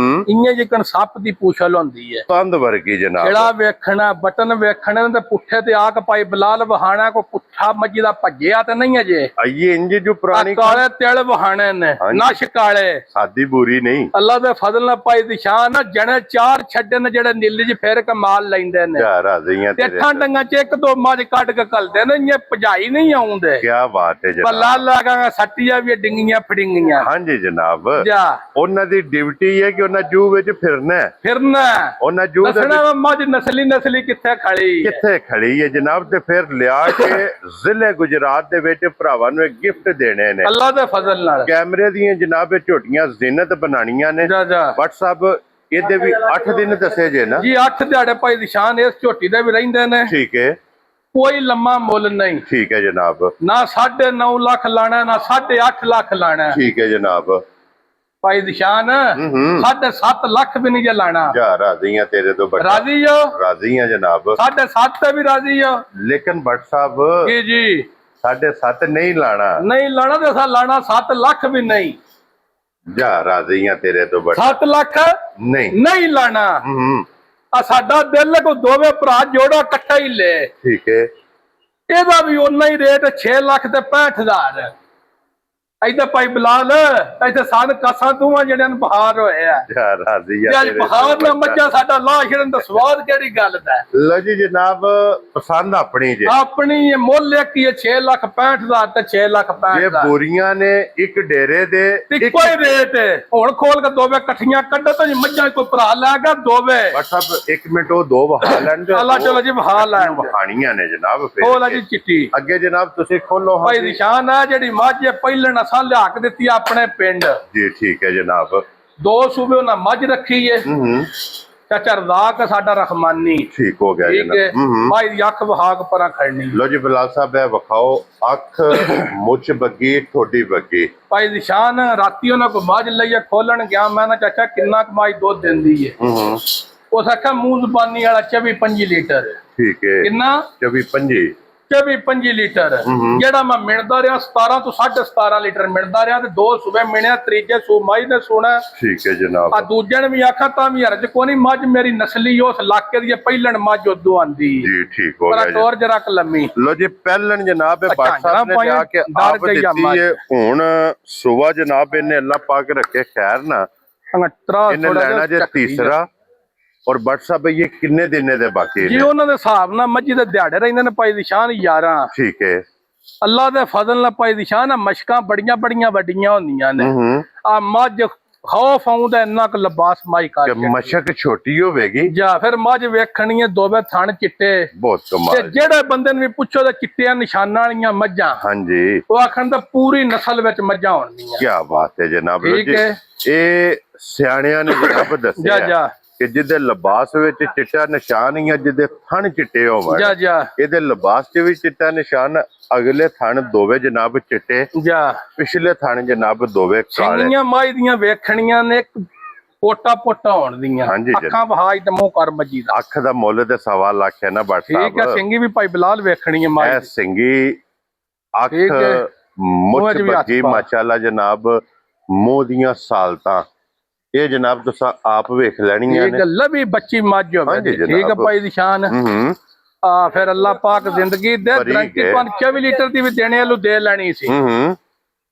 ਇੰਨੇ ਜਿਕਣ ਸੱਪ ਦੀ ਪੁੱਛਲ ਹੁੰਦੀ ਹੈ ਤੰਦ ਵਰਗੀ ਜਨਾਬ। ਜਿਹੜਾ ਵੇਖਣਾ ਬਟਨ ਵੇਖਣੇ ਤੇ ਪੁੱਠੇ ਤੇ ਆ ਕੇ ਭਾਈ ਬਲਾਲ ਵਹਾਣਾ ਕੋ ਪੁੱਠਾ ਮੱਜੀ ਦਾ ਭੱਜਿਆ ਤੇ ਨਹੀਂ ਅਜੇ ਆਈਏ ਇੰਜ ਜੋ ਪੁਰਾਣੀ ਕਾਲੇ ਤਿਲ ਵਹਾਣੇ ਨੇ ਨਸ਼ ਕਾਲੇ ਸਾਦੀ ਬੂਰੀ ਨਹੀਂ। ਅੱਲਾ ਦੇ ਫਜ਼ਲ ਨਾਲ ਭਾਈ ਦੀ ਸ਼ਾਨ ਜਣੇ 4 ਛੱਡੇ ਨੇ ਜਿਹੜੇ ਨੀਲੀ ਜੀ ਫੇਰ ਕੇ ਮਾਲ ਲੈਂਦੇ ਨੇ ਤੇ ਠੰਡਾਂ ਚ 1-2 ਮੱਝ ਕੱਢ ਕੇ ਘਲਦੇ ਨੇ ਇਹ ਭਜਾਈ ਨਹੀਂ ਆਉਂਦੇ। ਕੀ ਬਾਤ ਹੈ ਜਨਾਬ। ਬਲਾਲ ਲਾਗਾ ਸੱਟੀਆਂ ਵੀ ਡਿੰਗੀਆਂ ਫੜਿੰਗੀਆਂ। ਹਾਂਜੀ ਜਨਾਬ ਉਹਨਾਂ ਦੀ ਡਿਊਟੀ ਹੈ ਕਿ ਉਹਨਾਂ ਜੂ ਵਿੱਚ ਫਿਰਨਾ ਉਹਨਾਂ ਜੂ ਦੱਸਣਾ ਮੱਝ ਨਸਲੀ ਕਿੱਥੇ ਖੜੀ ਹੈ ਜਨਾਬ। ਤੇ ਫਿਰ ਲਿਆ ਕੇ ਜ਼ਿਲ੍ਹੇ ਗੁਜਰਾਤ ਦੇ ਵਿੱਚ ਭਰਾਵਾਂ ਨੂੰ ਗਿਫਟ ਦੇਣੇ ਨੇ ਅੱਲਾ ਦੇ ਫਜ਼ਲ ਨਾਲ। ਕੈਮਰੇ ਦੀਆਂ ਜਨਾਬ ਝੋਟੀਆਂ ਜ਼ਿਨਤ ਬਣਾਣੀਆਂ ਨੇ। WhatsApp ਇਹਦੇ ਵੀ 8 ਦਿਨ ਦੱਸੇ ਜੇ ਨਾ ਜੀ। 8 ਦਿਹਾੜੇ ਭਾਈ ਦੀ ਸ਼ਾਨ ਇਸ ਝੋਟੀ ਦੇ ਵੀ ਰਹਿੰਦੇ ਨੇ। ਠੀਕ ਹੈ ਕੋਈ ਲੰਮਾ ਮੁੱਲ ਨਹੀਂ। ਠੀਕ ਹੈ ਜਨਾਬ। ਨਾ 9.5 ਲੱਖ ਲਾਣਾ ਨਾ 8.5 ਲੱਖ ਲਾਣਾ। ਠੀਕ ਹੈ ਜਨਾਬ। ਭਾਈ ਦੀ ਸ਼ਾਨ 7.5 ਲੱਖ ਵੀ ਨਹੀਂ ਜੇ ਲਾਣਾ। ਜਾ ਰਾਜ਼ੀ ਆ ਤੇਰੇ ਤੋਂ ਬੜਾ। ਰਾਜ਼ੀ ਹੋ? ਰਾਜ਼ੀ ਆ ਜਨਾਬ। 7.5 ਤੇ ਵੀ ਰਾਜ਼ੀ ਹੋ ਲੇਕਿਨ ਭੱਟ ਸਾਹਿਬ ਜੀ 7.5 ਨਹੀਂ ਲਾਣਾ ਤੇ ਅਸਾਂ ਲਾਣਾ 7 ਲੱਖ ਵੀ ਨਹੀਂ। ਜਾ ਰਾਜ਼ੀ ਆ ਤੇਰੇ ਤੋਂ ਬੜਾ। 7 ਲੱਖ ਨਹੀਂ ਲਾਣਾ। ਆ ਸਾਡਾ ਦਿਲ ਕੋ ਦੋਵੇਂ ਭਰਾ ਜੋੜਾ ਇਕੱਠਾ ਹੀ ਲੈ। ਠੀਕ ਹੈ ਇਹਦਾ ਵੀ ਉਨਾ ਹੀ ਰੇਟ 6 ਲੱਖ ਤੇ 65,000। ਇੱਧਰ ਭਾਈ ਬਲਾਲ ਇੱਥੇ ਸਾਧ ਕਾਸਾਂ ਤੂੰ ਜਿਹੜਿਆਂ ਨੂੰ ਬਹਾਰ ਹੋਏ ਆ ਅੱਜ ਬਹਾਰ ਨਾ ਮੱਝਾਂ ਸਾਡਾ ਲਾਹ ਛੜਨ ਦਾ ਸਵਾਦ ਕਿਹੜੀ ਗੱਲ ਦਾ। ਲੋ ਜੀ ਜਨਾਬ ਪਸੰਦ ਆਪਣੀ ਜੇ ਆਪਣੀ ਮੁੱਲ ਕੀ ਹੈ 6 ਲੱਖ 65,000 ਤੇ 6 ਲੱਖ 65,000। ਇਹ ਬੋਰੀਆਂ ਨੇ ਇੱਕ ਡੇਰੇ ਦੇ ਇੱਕੋ ਹੀ ਰੇਟ ਹੈ। ਹੁਣ ਖੋਲ ਕੇ ਦੋਵੇਂ ਇਕੱਠੀਆਂ ਕੱਢੋ ਤਾਂ ਮੱਝਾਂ ਕੋਈ ਭਰਾ ਲੈ ਗਿਆ ਦੋਵੇਂ। ਬਸ ਇੱਕ ਮਿੰਟ ਉਹ 2 ਵਹਾ ਲੈਣ ਦੇ। ਚਲੋ ਜੀ ਵਹਾ ਲੈਣ ਵਹਾਣੀਆਂ ਨੇ ਜਨਾਬ। ਖੋਲ ਜੀ ਚਿੱਟੀ ਅੱਗੇ ਜਨਾਬ ਤੁਸੀਂ ਖੋਲੋ। ਭਾਈ ਨਿਸ਼ਾਨ ਹੈ ਜਿਹੜੀ ਮੱਝ ਪਹਿਲਣ ਅਸਾਂ ਲਿਆ ਕੇ ਦਿੱਤੀ ਆਪਣੇ ਪਿੰਡ ਜੀ। ਠੀਕ ਹੈ ਜਨਾਬ। 2 ਸੂਬੇ ਉਹਨਾਂ ਮੱਝ ਰੱਖੀ ਹੈ। ਚਾਚਾ ਰਜ਼ਾਕ ਸਾਡਾ ਰਹਿਮਾਨੀ। ਠੀਕ ਹੋ ਗਿਆ ਜਨਾਬ। ਭਾਈ ਦੀ ਅੱਖ ਵਹਾਕ ਪਰਾਂ ਖੜਨੀ। ਲੋ ਜੀ ਬਲਾਲ ਸਾਹਿਬ ਇਹ ਵਿਖਾਓ ਅੱਖ ਮੁੱਛ ਬੱਗੀ ਠੋਡੀ ਬੱਗੀ। ਭਾਈ ਦੀ ਸ਼ਾਨ ਰਾਤੀ ਉਹਨਾਂ ਕੋ ਮੱਝ ਲਈਏ ਖੋਲਣ ਗਿਆ ਮੈਂ ਨਾ ਚਾਚਾ ਕਿੰਨਾ ਕਮਾਈ ਦੁੱਧ ਦਿੰਦੀ ਹੈ। ਉਸ ਆਖਿਆ ਮੂੰਹ ਜ਼ਬਾਨੀ ਵਾਲਾ 24-25 ਲੀਟਰ। ਠੀਕ ਹੈ ਕਿੰਨਾ 24-25 ਲੀਟਰ ਜਿਹੜਾ ਮੈਂ ਮਿਣਦਾ ਰਿਹਾ 17 ਤੋਂ 17.5 ਲੀਟਰ ਮਿਣਦਾ ਰਿਹਾ ਤੇ 2 ਸੂਬੇ ਮਿਣਿਆ ਤੀਜੇ ਸੂਮਾਈ ਨੇ ਸੁਣਾ। ਠੀਕ ਹੈ ਜਨਾਬ। ਆ ਦੂਜੇ ਨੇ ਵੀ ਆਖਾ ਤਾਂ ਵੀ ਹਰਜ ਕੋਈ ਨਹੀਂ ਮੱਝ ਮੇਰੀ ਨਸਲੀ ਉਸ ਇਲਾਕੇ ਦੀ ਪਹਿਲਣ ਮੱਝ ਉਦੋਂ ਆਂਦੀ ਜੀ। ਠੀਕ ਹੋ ਗਿਆ ਜੀ। ਤੋਰ ਜਰਾ ਲੰਮੀ ਲੋ ਜੀ ਪਹਿਲਣ ਜਨਾਬ ਇਹ ਬਾਟ ਸਾਹਿਬ ਨੇ ਜਾ ਕੇ ਆਪ ਦਿੱਤੀ ਹੈ। ਹੁਣ ਸੁਬਾ ਜਨਾਬ ਇਹਨੇ ਅੱਲਾ ਪਾਕ ਰੱਖੇ ਖੈਰ ਨਾ ਇਹਨੇ ਲੈਣਾ ਜੇ ਤੀਸਰਾ। ਔਰ ਭੱਟ ਸਾਹਿਬ ਇਹ ਕਿੰਨੇ ਦਿਨੇ ਦੇ ਬਾਕੀ ਜੀ ਉਹਨਾਂ ਦੇ ਹਿਸਾਬ ਨਾਲ ਮੱਝੀ ਦੇ ਦਿਹਾੜੇ ਰਹਿੰਦੇ ਨੇ ਭਾਈ ਦੀ ਸ਼ਾਨ 11। ਠੀਕ ਹੈ ਅੱਲਾ ਦੇ ਫਜ਼ਲ ਨਾਲ ਭਾਈ ਦੀ ਸ਼ਾਨ ਮਸ਼ਕਾਂ ਬੜੀਆਂ ਵੱਡੀਆਂ ਹੁੰਦੀਆਂ ਨੇ। ਆ ਮੱਝ ਖੌਫ ਆਉਂਦਾ ਇੰਨਾ ਕੁ ਲਿਬਾਸ ਮਾਈ ਕਰ ਮਸ਼ਕ ਛੋਟੀ ਹੋਵੇਗੀ ਜਾਂ ਫਿਰ ਮੱਝ ਵੇਖਣੀ ਹੈ ਦੋਵੇਂ ਥਣ ਚਿੱਟੇ ਬਹੁਤ ਕਮਾਲ। ਜਿਹੜੇ ਬੰਦੇ ਨੂੰ ਵੀ ਪੁੱਛੋ ਤਾਂ ਚਿੱਟਿਆਂ ਨਿਸ਼ਾਨਾਂ ਵਾਲੀਆਂ ਮੱਝਾਂ ਹਾਂਜੀ ਉਹ ਆਖਣ ਤਾਂ ਪੂਰੀ ਨਸਲ ਵਿੱਚ ਮੱਝਾਂ ਹੋਣਗੀਆਂ। ਕੀ ਬਾਤ ਹੈ ਜਨਾਬ। ਠੀਕ ਹੈ ਇਹ ਸਿਆਣਿਆਂ ਨੇ ਜਨਾਬ ਦੱਸਿਆ ਕਿ ਜਿਹਦੇ ਲਿਬਾਸ ਵਿੱਚ ਚਿੱਟਾ ਨਿਸ਼ਾਨ ਹੀ ਆ ਜਿਹਦੇ ਥਣ ਚਿੱਟੇ ਹੋਵਣ ਇਹਦੇ ਲਿਬਾਸ 'ਚ ਵੀ ਚਿੱਟਾ ਨਿਸ਼ਾਨ। ਅਗਲੇ ਥਣ ਦੋਵੇਂ ਜਨਾਬ ਚਿੱਟੇ ਪਿਛਲੇ ਥਣ ਜਨਾਬ ਦੋਵੇਂ ਕਾਲੇ। ਮਾਈ ਦੀਆਂ ਵੇਖਣੀਆਂ ਨੇ ਪੋਟਾ ਹੋਣ ਦੀਆਂ ਅੱਖਾਂ ਵਹਾਜ ਤੇ ਮੂੰਹ ਕਰ ਮੱਜੀ ਦਾ। ਅੱਖ ਦਾ ਮੁੱਲ ਤੇ 1.25 ਲੱਖ ਹੈ ਨਾ ਭੱਟ ਸਾਹਿਬ। ਠੀਕ ਹੈ ਸਿੰਗੀ ਵੀ ਭਾਈ ਬਲਾਲ ਵੇਖਣੀ ਹੈ ਮਾਈ ਸਿੰਗੀ ਅੱਖ ਮੁੱਛ ਬੱਗੀ ਮਾਸ਼ਾਅੱਲਾ ਜਨਾਬ ਮੂੰਹ ਦੀਆਂ ਸਾਲਤਾਂ ਇਹ ਜਨਾਬ ਤੁਸੀਂ ਆਪ ਵੇਖ ਲੈਣੀਆਂ ਨੇ। ਗੱਲਾਂ ਵੀ ਬੱਚੀ ਮੱਝ ਹੋਵੇ। ਠੀਕ ਹੈ ਭਾਈ ਦੀ ਸ਼ਾਨ। ਆ ਫਿਰ ਅੱਲਾ ਪਾਕ ਜ਼ਿੰਦਗੀ ਦੇ ਗਰੰਟੀ 24 ਲੀਟਰ ਦੀ ਵੀ ਦੇਣੇ ਵਾਲੂ ਦੇ ਲੈਣੀ ਸੀ।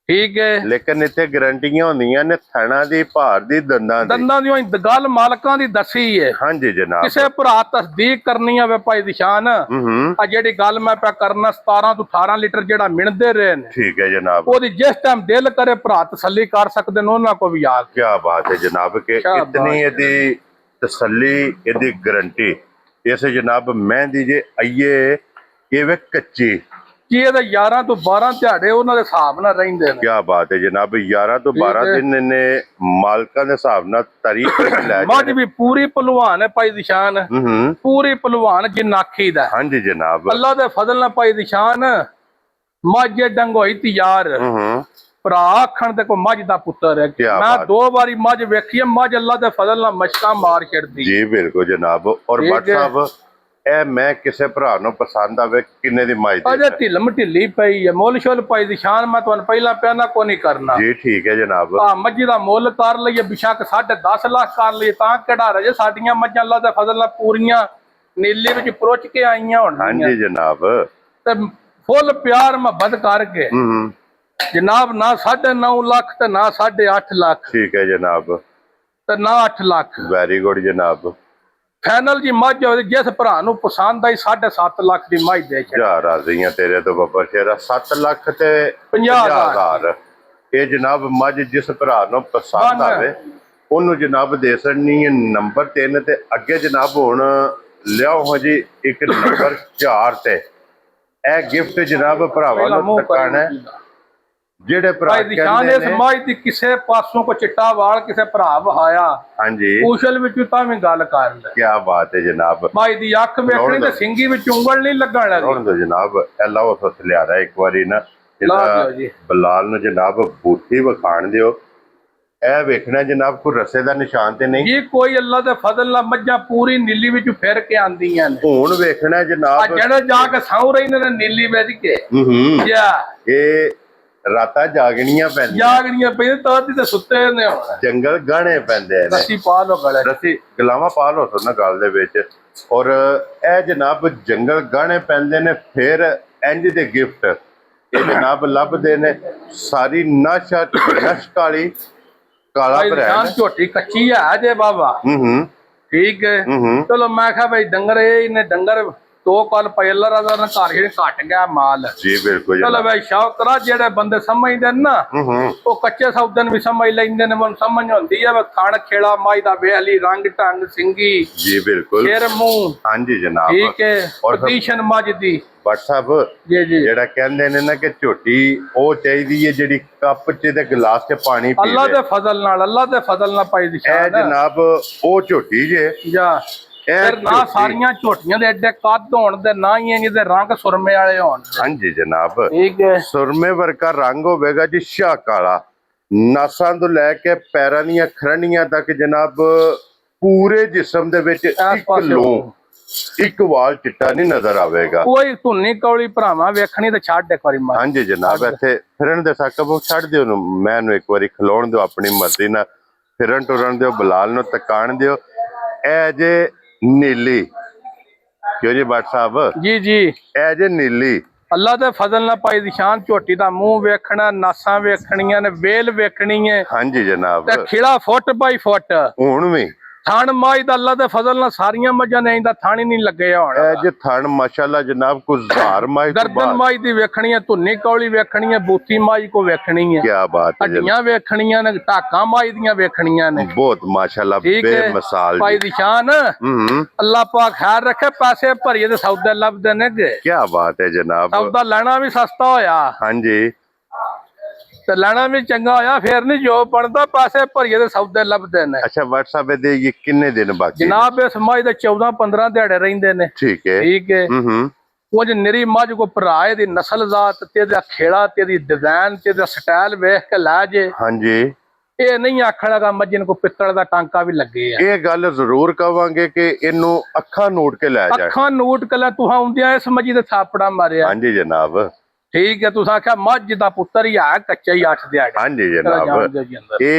ਠੀਕ ਹੈ ਲੇਕਿਨ ਇੱਥੇ ਗਰੰਟੀਆਂ ਹੁੰਦੀਆਂ ਨੇ ਥਣਾ ਦੀ ਭਾਰ ਦੀ ਦੰਦਾਂ ਦੀ ਗੱਲ ਮਾਲਕਾਂ ਦੀ ਦੱਸੀ ਹੈ। ਹਾਂਜੀ ਜਨਾਬ। ਕਿਸੇ ਭਰਾ ਤਸਦੀਕ ਕਰਨੀ ਹੋਵੇ ਭਾਈ ਦੀ ਸ਼ਾਨ ਆ ਜਿਹੜੀ ਗੱਲ ਮੈਂ ਪਿਆ ਕਰਨਾ 17 ਤੋਂ 18 ਲੀਟਰ ਜਿਹੜਾ ਮਿਣਦੇ ਰਹੇ ਨੇ। ਠੀਕ ਹੈ ਜਨਾਬ। ਉਹਦੀ ਜਿਸ ਟਾਈਮ ਦਿਲ ਕਰੇ ਭਰਾ ਤਸੱਲੀ ਕਰ ਸਕਦੇ ਨੇ ਉਹਨਾਂ ਕੋ ਵੀ ਆ। ਕੀ ਬਾਤ ਹੈ ਜਨਾਬ ਕਿ ਇਤਨੀ ਇਹਦੀ ਤਸੱਲੀ ਇਹਦੀ ਗਰੰਟੀ। ਇਸ ਜਨਾਬ ਮਹਿੰਦੀ ਜੇ ਆਈਏ ਇਹ ਵੇ ਕੱਚੀ ਕੀ ਇਹਦੇ 11 ਤੋਂ 12 ਦਿਹਾੜੇ ਉਹਨਾਂ ਦੇ ਹਿਸਾਬ ਨਾਲ ਰਹਿੰਦੇ ਨੇ। ਕੀ ਬਾਤ ਹੈ ਜਨਾਬ 11 ਤੋਂ 12 ਦਿਨ ਨੇ ਮਾਲਕਾਂ ਦੇ ਹਿਸਾਬ ਨਾਲ ਤਾਰੀਖ ਲੈ ਮੱਝ ਵੀ ਪੂਰੀ ਭਲਵਾਨ ਹੈ ਭਾਈ ਨਿਸ਼ਾਨ ਪੂਰੀ ਭਲਵਾਨ ਜਿਨਾਖੀ ਦਾ। ਹਾਂਜੀ ਜਨਾਬ ਅੱਲਾ ਦੇ ਫਜ਼ਲ ਨਾਲ ਭਾਈ ਨਿਸ਼ਾਨ ਮੱਝ ਡੰਗੋਈ ਤਿਆਰ ਭਰਾ ਆਖਣ ਤੇ ਕੋ ਮੱਝ ਦਾ ਪੁੱਤਰ ਹੈ। ਮੈਂ 2 ਵਾਰੀ ਮੱਝ ਵੇਖੀ ਹੈ ਮੱਝ ਅੱਲਾ ਦੇ ਫਜ਼ਲ ਨਾਲ ਮਸ਼ਕਾਂ ਮਾਰ ਛੱਡਦੀ। ਜੀ ਬਿਲਕੁਲ ਜਨਾਬ। ਔਰ ਬੱਟ ਸਾਹਿਬ ਇਹ ਮੈਂ ਕਿਸੇ ਭਰਾ ਨੂੰ ਪਸੰਦ ਆਵੇ ਕਿੰਨੇ ਦੀ ਮੱਝ ਦੇ ਅਜੇ ਢਿੱਲਮ ਢਿੱਲੀ ਪਈ ਹੈ ਮੁੱਲ ਸ਼ੁੱਲ ਭਾਈ ਦੀ ਸ਼ਾਨ ਮੈਂ ਤੁਹਾਨੂੰ ਪਹਿਲਾਂ ਪਿਆਨਾ ਕੋ ਨਹੀਂ ਕਰਨਾ। ਜੀ ਠੀਕ ਹੈ ਜਨਾਬ। ਮੱਝੀ ਦਾ ਮੁੱਲ ਕਰ ਲਈਏ ਬਿਸ਼ੱਕ 10.5 ਲੱਖ ਕਰ ਲਈਏ ਤਾਂ ਕਿਹੜਾ ਰਜੇ ਸਾਡੀਆਂ ਮੱਝਾਂ ਅੱਲਾ ਦੇ ਫਜ਼ਲ ਨਾਲ ਪੂਰੀਆਂ ਨੀਲੇ ਵਿੱਚ ਪਰੋਚ ਕੇ ਆਈਆਂ ਹੁਣ। ਹਾਂਜੀ ਜਨਾਬ ਤੇ ਫੁੱਲ ਪਿਆਰ ਮੁਹੱਬਤ ਕਰਕੇ ਜਨਾਬ ਨਾ 9.5 ਲੱਖ ਤੇ ਨਾ 8.5 ਲੱਖ। ਠੀਕ ਹੈ ਜਨਾਬ ਤੇ ਨਾ 8 ਲੱਖ। ਵੈਰੀ ਗੁੱਡ ਜਨਾਬ। ਫਾਈਨਲ ਜੀ ਮੱਝ ਹੋਵੇ ਜਿਸ ਭਰਾ ਨੂੰ ਪਸੰਦ ਆਈ 7.5 ਲੱਖ ਦੀ ਮੱਝ ਦੇ ਜਾ ਰਾਜ਼ੀਆਂ ਤੇਰੇ ਤੋਂ ਬੱਬਰ ਸ਼ੇਰਾ 7 ਲੱਖ ਤੇ 50,000 ਇਹ ਜਨਾਬ ਮੱਝ ਜਿਸ ਭਰਾ ਨੂੰ ਪਸੰਦ ਆਵੇ ਉਹਨੂੰ ਜਨਾਬ ਦੇ ਸਕਣੀ ਹੈ। ਨੰਬਰ 3 ਤੇ ਅੱਗੇ ਜਨਾਬ ਹੁਣ ਲਿਆਓ ਹੋ ਜੀ ਇੱਕ ਨੰਬਰ 4 ਤੇ ਇਹ ਗਿਫਟ ਜਨਾਬ ਭਰਾਵਾਂ ਨੂੰ ਤਕਾਣਾ ਹੈ ਜਿਹੜੇ ਭਰਾ ਕਹਿੰਦੇ ਇਸ ਮੱਝ ਦੀ ਕਿਸੇ ਪਾਸੋਂ ਕੋ ਚਿੱਟਾ ਵਾਲ ਕਿਸੇ ਭਰਾ ਵਹਾਇਆ ਹਾਂਜੀ ਕੁਸ਼ਲ ਵਿੱਚ ਤਾਂ ਵੀ ਗੱਲ ਕਰ ਲੈ। ਕੀ ਬਾਤ ਹੈ ਜਨਾਬ। ਮੱਝ ਦੀ ਅੱਖ ਵੇਖਣੀ ਤੇ ਸਿੰਗੀ ਵਿੱਚ ਉਂਗਲ ਨਹੀਂ ਲੱਗਣ ਲੱਗੀ। ਹੁਣ ਤਾਂ ਜਨਾਬ ਅੱਲਾ ਉਸ ਲਿਆਦਾ ਇੱਕ ਵਾਰੀ ਨਾ ਬਲਾਲ ਨੂੰ ਜਨਾਬ ਬੂਠੀ ਵਿਖਾਣ ਦਿਓ। ਇਹ ਵੇਖਣਾ ਜਨਾਬ ਕੋਈ ਰਸੇ ਦਾ ਨਿਸ਼ਾਨ ਤੇ ਨਹੀਂ ਜੀ ਕੋਈ ਅੱਲਾ ਦੇ ਫਜ਼ਲ ਨਾਲ ਮੱਝਾਂ ਪੂਰੀ ਨੀਲੀ ਵਿੱਚ ਫਿਰ ਕੇ ਆਂਦੀਆਂ ਨੇ। ਹੁਣ ਵੇਖਣਾ ਜਨਾਬ ਜਿਹੜੇ ਜਾ ਕੇ ਸੌ ਰਹਿੰਦੇ ਨੇ ਨੀਲੀ ਵਿੱਚ ਕੇ ਇਹ ਰਾਤਾਂ ਜਾਗਣੀਆਂ ਪੈਂਦੀਆਂ ਤਾਂ ਤੇ ਸੁੱਤੇ ਨੇ ਜੰਗਲ ਗਾਣੇ ਪੈਂਦੇ ਨੇ। ਰੱਸੀ ਪਾ ਲੋ ਗਲੇ ਰੱਸੀ ਗਲਾਵਾ ਪਾ ਲੋ ਨਾ ਗੱਲ ਦੇ ਵਿੱਚ। ਔਰ ਇਹ ਜਨਾਬ ਜੰਗਲ ਗਾਣੇ ਪੈਂਦੇ ਨੇ ਫਿਰ ਇੰਜ ਦੇ ਗਿਫਟ ਇਹ ਜਨਾਬ ਲੱਭਦੇ ਨੇ ਸਾਰੀ ਨਸ਼ ਕਾਲੀ ਕਾਲਾ ਭੈਣ ਝੋਟੀ ਕੱਚੀ ਹੈ ਜੇ ਬਾਬਾ ਠੀਕ ਹੈ। ਚਲੋ ਮੈਂ ਕਿਹਾ ਭਾਈ ਡੰਗਰ ਇਹਨੇ ਡੰਗਰ 2 ਕੱਲ ਪਹਿਲਾਂ ਦਾ ਘਰ ਹੀ ਘਟ ਗਿਆ ਮਾਲ। ਜੀ ਬਿਲਕੁਲ ਚਲੋ ਭਾਈ ਸ਼ੌਕਰਾ ਜਿਹੜੇ ਬੰਦੇ ਸਮਝਦੇ ਨੇ ਨਾ ਉਹ ਕੱਚੇ ਸੌਦੇ ਨੂੰ ਵੀ ਸਮਝ ਲੈਂਦੇ ਨੇ। ਮੈਨੂੰ ਸਮਝ ਆਉਂਦੀ ਹੈ ਖਾਣ ਖੇੜਾ ਮਾਈ ਦਾ ਵੇਹਲੀ ਰੰਗ ਢੰਗ ਸਿੰਗੀ ਜੀ ਬਿਲਕੁਲ ਸਿਰ ਮੂੰਹ ਹਾਂਜੀ ਜਨਾਬ ਠੀਕ ਹੈ ਪੋਜੀਸ਼ਨ ਮੱਝ ਦੀ ਬੱਟ ਸਾਹਿਬ ਜੀ ਜੀ ਜਿਹੜਾ ਕਹਿੰਦੇ ਨੇ ਨਾ ਕਿ ਝੋਟੀ ਉਹ ਚਾਹੀਦੀ ਹੈ ਜਿਹੜੀ ਕੱਪ 'ਚ ਤੇ ਗਲਾਸ 'ਚ ਪਾਣੀ ਪੀਵੇ ਅੱਲਾ ਦੇ ਫਜ਼ਲ ਨਾਲ ਪਾਈ ਦੀ ਸ਼ਾਨ ਇਹ ਜਨਾਬ ਉਹ ਝੋਟੀ ਜੇ ਜਾਂ ਫਿਰ ਨਾ ਸਾਰੀਆਂ ਝੋਟੀਆਂ ਦੇ ਐਡੇ ਕੱਦ ਹੋਣ ਤੇ ਨਾ ਹੀ ਇਹਦੇ ਰੰਗ ਸੁਰਮੇ ਵਾਲੇ ਹੋਣ। ਹਾਂਜੀ ਜਨਾਬ ਠੀਕ ਹੈ ਸੁਰਮੇ ਵਰਗਾ ਰੰਗ ਹੋਵੇਗਾ ਜੀ ਸ਼ਾਹ ਕਾਲਾ ਨਾਸਾਂ ਤੋਂ ਲੈ ਕੇ ਪੈਰਾਂ ਦੀਆਂ ਖਰਣੀਆਂ ਤੱਕ ਜਨਾਬ ਪੂਰੇ ਜਿਸਮ ਦੇ ਵਿੱਚ ਇੱਕ ਵਾਲ ਚਿੱਟਾ ਨਹੀਂ ਨਜ਼ਰ ਆਵੇਗਾ। ਕੋਈ ਧੁੰਨੀ ਕੌਲੀ ਭਰਾਵਾਂ ਵੇਖਣੀ ਤੇ ਛੱਡ ਇੱਕ ਵਾਰੀ ਮਾਰ। ਹਾਂਜੀ ਜਨਾਬ ਇੱਥੇ ਫਿਰਨ ਦੇ ਸਾਕਬ ਛੱਡ ਦਿਓ ਉਹਨੂੰ ਮੈਨੂੰ ਇੱਕ ਵਾਰੀ ਖਲੋਣ ਦਿਓ ਆਪਣੀ ਮਰਜ਼ੀ ਨਾਲ ਫਿਰਨ ਟੁਰਨ ਦਿਓ ਬਲਾਲ ਨੂੰ ਤਕਾਣ ਦਿਓ। ਇਹ ਜੇ ਨੀਲੀ ਕਿਉਂ ਜੀ ਬੱਟ ਸਾਹਿਬ ਜੀ ਜੀ ਇਹ ਜੇ ਨੀਲੀ ਅੱਲਾ ਦੇ ਫਜ਼ਲ ਨਾਲ ਪਾਈ ਦੀ ਸ਼ਾਨ ਝੋਟੀ ਦਾ ਮੂੰਹ ਵੇਖਣਾ ਨਾਸਾਂ ਵੇਖਣੀਆਂ ਨੇ ਵੇਲ ਵੇਖਣੀ ਹੈ। ਹਾਂਜੀ ਜਨਾਬ ਤੇ ਖਿਲਾ ਫੁੱਟ ਬਾਈ ਫੁੱਟ ਹੁਣ ਵੀ ਥਣ ਮਾਈ ਦਾ ਅੱਲਾ ਦੇ ਫਜ਼ਲ ਨਾਲ ਸਾਰੀਆਂ ਮੱਝਾਂ ਨੇ ਇਹਦਾ ਥਣ ਹੀ ਨਹੀਂ ਲੱਗੇ ਹੁਣ ਇਹ ਜੇ ਥਣ ਮਾਸ਼ਾਅੱਲਾ ਜਨਾਬ ਕੁਜ਼ਾਰ ਮਾਈ ਗਰਦਨ ਮਾਈ ਦੀ ਵੇਖਣੀ ਹੈ ਧੁੰਨੀ ਕੌਲੀ ਵੇਖਣੀ ਹੈ ਬੂਥੀ ਮਾਈ ਕੋ ਵੇਖਣੀ ਹੈ ਕੀ ਬਾਤ ਹੈ ਹੱਡੀਆਂ ਵੇਖਣੀਆਂ ਨੇ ਢਾਕਾਂ ਮਾਈ ਦੀਆਂ ਵੇਖਣੀਆਂ ਨੇ ਬਹੁਤ ਮਾਸ਼ਾਅੱਲਾ ਬੇਮਿਸਾਲ ਪਾਈ ਦੀ ਸ਼ਾਨ ਅੱਲਾ ਪਾਕ ਖੈਰ ਰੱਖੇ ਪੈਸੇ ਭਰੀਏ ਤੇ ਸੌਦੇ ਲੱਭਦੇ ਨੇ ਕੀ ਬਾਤ ਹੈ ਜਨਾਬ ਸੌਦਾ ਲੈਣਾ ਵੀ ਸਸਤਾ ਹੋਇਆ ਹਾਂਜੀ ਤੇ ਲੈਣਾ ਵੀ ਚੰਗਾ ਹੋਇਆ ਫਿਰ ਨਹੀਂ ਜੋ ਬਣਦਾ ਪੈਸੇ ਭਰੀਏ ਤੇ ਸੌਦੇ ਲੱਭਦੇ ਨੇ। ਅੱਛਾ WhatsApp ਦੇ ਇਹ ਕਿੰਨੇ ਦਿਨ ਬਾਕੀ ਜਨਾਬ ਇਸ ਮੱਝ ਦੇ 14-15 ਦਿਹਾੜੇ ਰਹਿੰਦੇ ਨੇ। ਠੀਕ ਹੈ ਠੀਕ ਹੈ ਕੁਝ ਨਿਰੀ ਮੱਝ ਕੋ ਭਰਾਏ ਦੀ ਨਸਲ ਜ਼ਾਤ ਤੇ ਦਾ ਖੇੜਾ ਤੇ ਦੀ ਡਿਜ਼ਾਈਨ ਤੇ ਦਾ ਸਟਾਈਲ ਵੇਖ ਕੇ ਲੈ ਜੇ ਹਾਂਜੀ ਇਹ ਨਹੀਂ ਆਖਣਾਗਾ ਮੱਝ ਨੂੰ ਕੋ ਪਿੱਤਲ ਦਾ ਟਾਂਕਾ ਵੀ ਲੱਗੇ ਆ। ਇਹ ਗੱਲ ਜ਼ਰੂਰ ਕਵਾਂਗੇ ਕਿ ਇਹਨੂੰ ਅੱਖਾਂ ਨੋਟ ਕੇ ਲੈ ਜਾ ਅੱਖਾਂ ਨੋਟ ਕੇ ਲੈ ਤੂੰ ਆਉਂਦਿਆਂ ਇਸ ਮੱਝ ਦੇ ਥਾਪੜਾ ਮਾਰਿਆ। ਹਾਂਜੀ ਜਨਾਬ ਠੀਕ ਹੈ ਤੁਸੀਂ ਆਖਿਆ ਮੱਝ ਦਾ ਪੁੱਤਰ ਹੀ ਆ ਕੱਚਾ ਹੀ 8 ਦਿਹਾੜੇ। ਹਾਂਜੀ ਜਨਾਬ